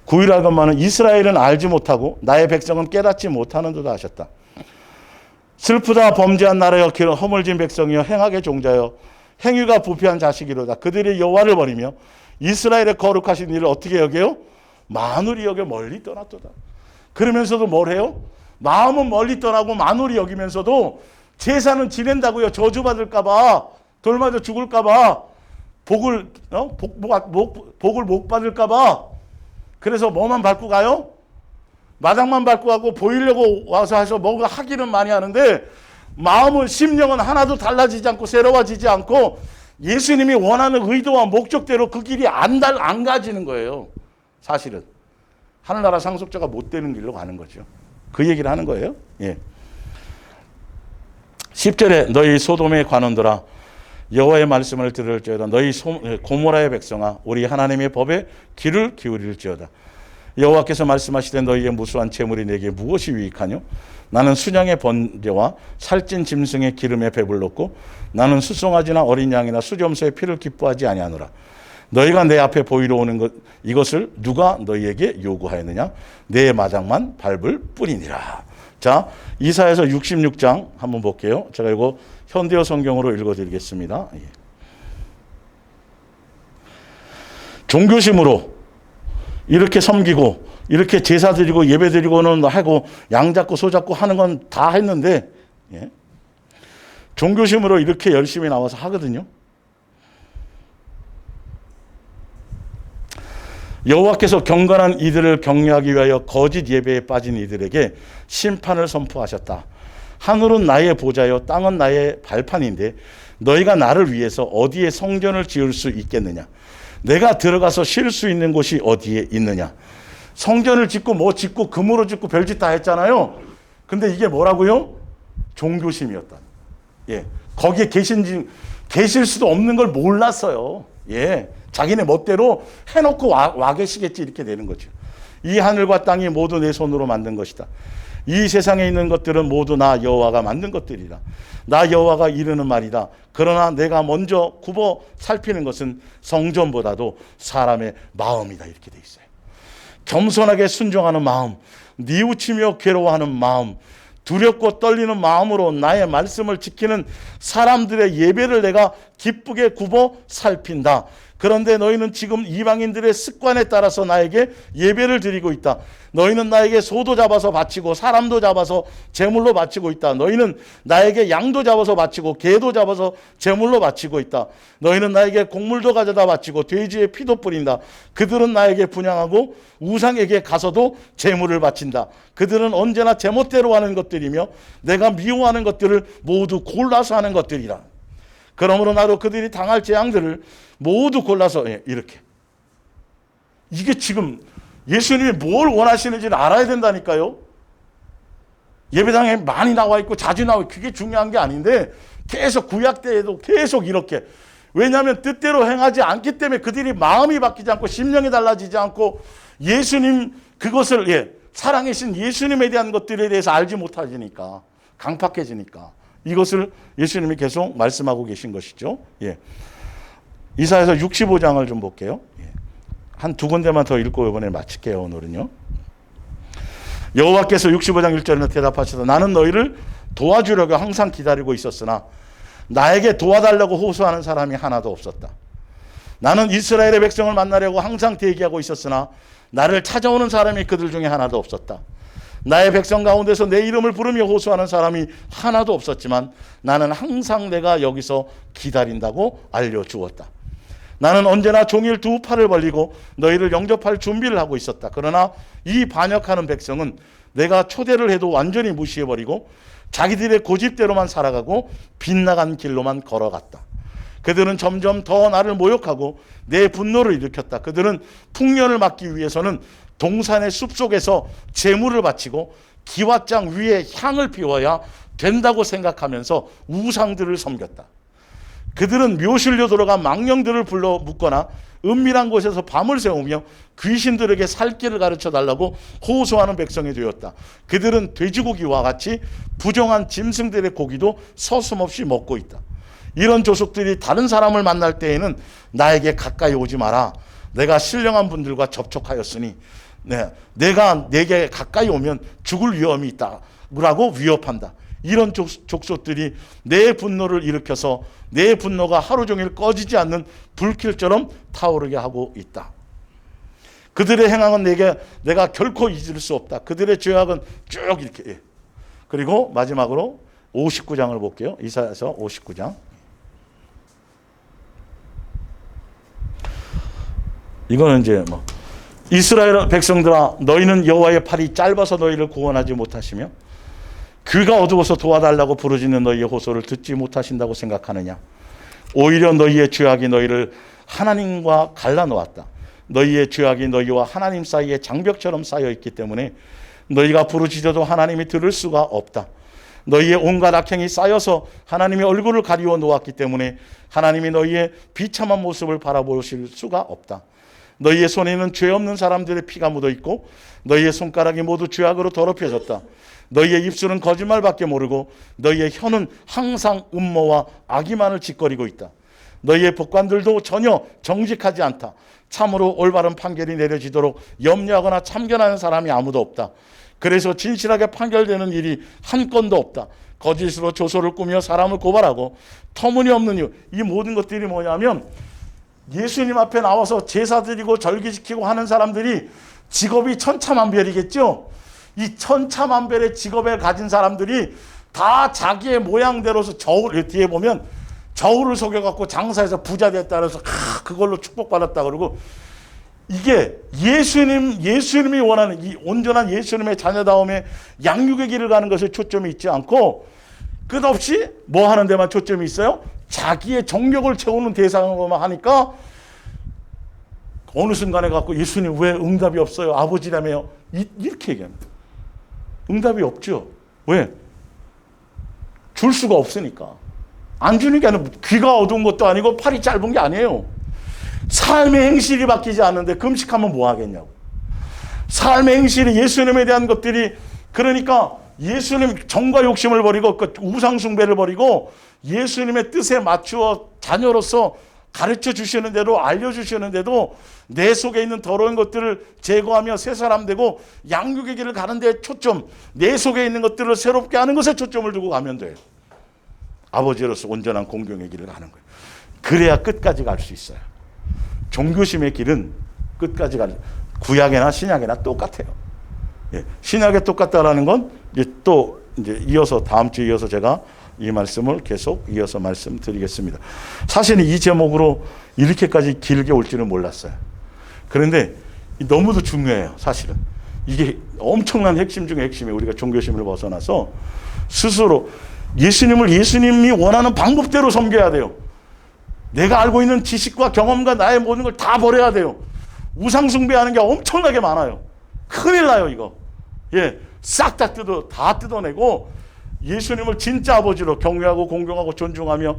9일 알건만은 이스라엘은 알지 못하고 나의 백성은 깨닫지 못하는도다 하셨다. 슬프다. 범죄한 나라여 기름 허물진 백성이여 행악의 종자여 행위가 부패한 자식이로다. 그들이 여호와를 버리며 이스라엘의 거룩하신 일을 어떻게 여겨요? 만울이 여겨 멀리 떠났도다. 그러면서도 뭘 해요? 마음은 멀리 떠나고 만울이 여기면서도 제사는 지낸다고요. 저주받을까 봐. 돌 맞아 죽을까 봐. 복을 못 받을까 봐. 그래서 뭐만 밟고 가요? 마당만 밟고 가고 보이려고 와서 해서 뭔가 하기는 많이 하는데 마음은 심령은 하나도 달라지지 않고 새로워지지 않고 예수님이 원하는 의도와 목적대로 그 길이 안 가지는 거예요. 사실은 하늘나라 상속자가 못 되는 길로 가는 거죠. 그 얘기를 하는 거예요. 예. 10절에 너희 소돔의 관원들아 여호와의 말씀을 들을지어다. 너희 고모라의 백성아 우리 하나님의 법에 귀를 기울일지어다. 여호와께서 말씀하시되 너희의 무수한 재물이 내게 무엇이 유익하뇨? 나는 순양의 번제와 살찐 짐승의 기름에 배불렀고 나는 수송아지나 어린 양이나 수점소의 피를 기뻐하지 아니하노라. 너희가 내 앞에 보이러 오는 것 이것을 누가 너희에게 요구하였느냐? 내 마당만 밟을 뿐이니라. 자, 이사야서 66장 한번 볼게요. 제가 이거 현대어 성경으로 읽어드리겠습니다. 종교심으로 이렇게 섬기고 이렇게 제사 드리고 예배 드리고는 하고 양 잡고 소 잡고 하는 건 다 했는데 종교심으로 이렇게 열심히 나와서 하거든요. 여호와께서 경건한 이들을 격려하기 위하여 거짓 예배에 빠진 이들에게 심판을 선포하셨다. 하늘은 나의 보좌요 땅은 나의 발판인데 너희가 나를 위해서 어디에 성전을 지을 수 있겠느냐? 내가 들어가서 쉴 수 있는 곳이 어디에 있느냐? 성전을 짓고 뭐 짓고 금으로 짓고 별짓 다 했잖아요. 근데 이게 뭐라고요? 종교심이었다. 예, 거기에 계실 수도 없는 걸 몰랐어요. 예, 자기네 멋대로 해놓고 와 계시겠지 이렇게 되는 거죠. 이 하늘과 땅이 모두 내 손으로 만든 것이다. 이 세상에 있는 것들은 모두 나 여호와가 만든 것들이다. 나 여호와가 이르는 말이다. 그러나 내가 먼저 굽어 살피는 것은 성전보다도 사람의 마음이다. 이렇게 돼 있어요. 겸손하게 순종하는 마음, 뉘우치며 괴로워하는 마음, 두렵고 떨리는 마음으로 나의 말씀을 지키는 사람들의 예배를 내가 기쁘게 굽어 살핀다. 그런데 너희는 지금 이방인들의 습관에 따라서 나에게 예배를 드리고 있다. 너희는 나에게 소도 잡아서 바치고 사람도 잡아서 제물로 바치고 있다. 너희는 나에게 양도 잡아서 바치고 개도 잡아서 제물로 바치고 있다. 너희는 나에게 곡물도 가져다 바치고 돼지의 피도 뿌린다. 그들은 나에게 분향하고 우상에게 가서도 제물을 바친다. 그들은 언제나 제멋대로 하는 것들이며 내가 미워하는 것들을 모두 골라서 하는 것들이라. 그러므로 나도 그들이 당할 재앙들을 모두 골라서 이렇게. 이게 지금 예수님이 뭘 원하시는지를 알아야 된다니까요. 예배당에 많이 나와 있고 자주 나와 있고 그게 중요한 게 아닌데 계속 구약 때에도 계속 이렇게. 왜냐하면 뜻대로 행하지 않기 때문에 그들이 마음이 바뀌지 않고 심령이 달라지지 않고 예수님 그것을 사랑하신 예수님에 대한 것들에 대해서 알지 못하시니까 강팍해지니까 이것을 예수님이 계속 말씀하고 계신 것이죠. 이사야서 65장을 좀 볼게요. 한 두 군데만 더 읽고 이번에 마칠게요. 오늘은요. 여호와께서 65장 1절에 대답하셔서 나는 너희를 도와주려고 항상 기다리고 있었으나 나에게 도와달라고 호소하는 사람이 하나도 없었다. 나는 이스라엘의 백성을 만나려고 항상 대기하고 있었으나 나를 찾아오는 사람이 그들 중에 하나도 없었다. 나의 백성 가운데서 내 이름을 부르며 호소하는 사람이 하나도 없었지만 나는 항상 내가 여기서 기다린다고 알려주었다. 나는 언제나 종일 두 팔을 벌리고 너희를 영접할 준비를 하고 있었다. 그러나 이 반역하는 백성은 내가 초대를 해도 완전히 무시해버리고 자기들의 고집대로만 살아가고 빗나간 길로만 걸어갔다. 그들은 점점 더 나를 모욕하고 내 분노를 일으켰다. 그들은 풍년을 막기 위해서는 동산의 숲속에서 제물을 바치고 기왓장 위에 향을 피워야 된다고 생각하면서 우상들을 섬겼다. 그들은 묘실로 들어가 망령들을 불러 묶거나 은밀한 곳에서 밤을 새우며 귀신들에게 살 길을 가르쳐 달라고 호소하는 백성이 되었다. 그들은 돼지고기와 같이 부정한 짐승들의 고기도 서슴없이 먹고 있다. 이런 조속들이 다른 사람을 만날 때에는 나에게 가까이 오지 마라. 내가 신령한 분들과 접촉하였으니 내가 내게 가까이 오면 죽을 위험이 있다. 라고 위협한다. 이런 족속들이 내 분노를 일으켜서 내 분노가 하루 종일 꺼지지 않는 불길처럼 타오르게 하고 있다. 그들의 행함은 내가 결코 잊을 수 없다. 그들의 죄악은 쭉 이렇게. 그리고 마지막으로 59장을 볼게요. 이사야서 59장. 이거는 이제 뭐 이스라엘 백성들아 너희는 여호와의 팔이 짧아서 너희를 구원하지 못하시며 그가 어두워서 도와달라고 부르짖는 너희의 호소를 듣지 못하신다고 생각하느냐. 오히려 너희의 죄악이 너희를 하나님과 갈라놓았다. 너희의 죄악이 너희와 하나님 사이에 장벽처럼 쌓여있기 때문에 너희가 부르짖어도 하나님이 들을 수가 없다. 너희의 온갖 악행이 쌓여서 하나님의 얼굴을 가리워 놓았기 때문에 하나님이 너희의 비참한 모습을 바라보실 수가 없다. 너희의 손에는 죄 없는 사람들의 피가 묻어있고 너희의 손가락이 모두 죄악으로 더럽혀졌다. 너희의 입술은 거짓말밖에 모르고 너희의 혀는 항상 음모와 악의만을 짓거리고 있다. 너희의 법관들도 전혀 정직하지 않다. 참으로 올바른 판결이 내려지도록 염려하거나 참견하는 사람이 아무도 없다. 그래서 진실하게 판결되는 일이 한 건도 없다. 거짓으로 조소를 꾸며 사람을 고발하고 터무니없는 이유. 이 모든 것들이 뭐냐면 예수님 앞에 나와서 제사 드리고 절기 지키고 하는 사람들이 직업이 천차만별이겠죠. 이 천차만별의 직업을 가진 사람들이 다 자기의 모양대로서 저울, 뒤에 보면 저울을 속여갖고 장사해서 부자 됐다 그래서 그걸로 축복받았다 그러고, 이게 예수님이 원하는 이 온전한 예수님의 자녀다움에 양육의 길을 가는 것에 초점이 있지 않고 끝없이 뭐 하는 데만 초점이 있어요? 자기의 정력을 채우는 대상으로만 하니까 어느 순간에 갖고 예수님 왜 응답이 없어요? 아버지라며요. 이렇게 얘기합니다. 응답이 없죠. 왜? 줄 수가 없으니까. 안 주는 게 아니라 귀가 어두운 것도 아니고 팔이 짧은 게 아니에요. 삶의 행실이 바뀌지 않는데 금식하면 뭐 하겠냐고. 삶의 행실이 예수님에 대한 것들이, 그러니까 예수님 정과 욕심을 버리고 그 우상 숭배를 버리고 예수님의 뜻에 맞추어 자녀로서 가르쳐 주시는 대로 알려주시는 데도 내 속에 있는 더러운 것들을 제거하며 새 사람 되고 양육의 길을 가는 데 초점, 내 속에 있는 것들을 새롭게 하는 것에 초점을 두고 가면 돼요. 아버지로서 온전한 공경의 길을 가는 거예요. 그래야 끝까지 갈 수 있어요. 종교심의 길은 끝까지 가는, 구약이나 신약이나 똑같아요. 예, 신약에 똑같다라는 건 또 이제 이어서 다음 주에 이어서 제가 이 말씀을 계속 이어서 말씀드리겠습니다. 사실은 이 제목으로 이렇게까지 길게 올 줄은 몰랐어요. 그런데 너무도 중요해요. 사실은 이게 엄청난 핵심 중에 핵심이에요. 우리가 종교심을 벗어나서 스스로 예수님이 원하는 방법대로 섬겨야 돼요. 내가 알고 있는 지식과 경험과 나의 모든 걸 다 버려야 돼요. 우상 숭배하는 게 엄청나게 많아요. 큰일 나요, 이거. 예, 싹 다 뜯어내고 예수님을 진짜 아버지로 경외하고 공경하고 존중하며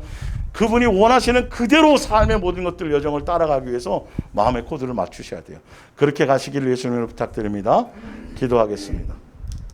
그분이 원하시는 그대로 삶의 모든 것들 여정을 따라가기 위해서 마음의 코드를 맞추셔야 돼요. 그렇게 가시기를 예수님을 부탁드립니다. 기도하겠습니다.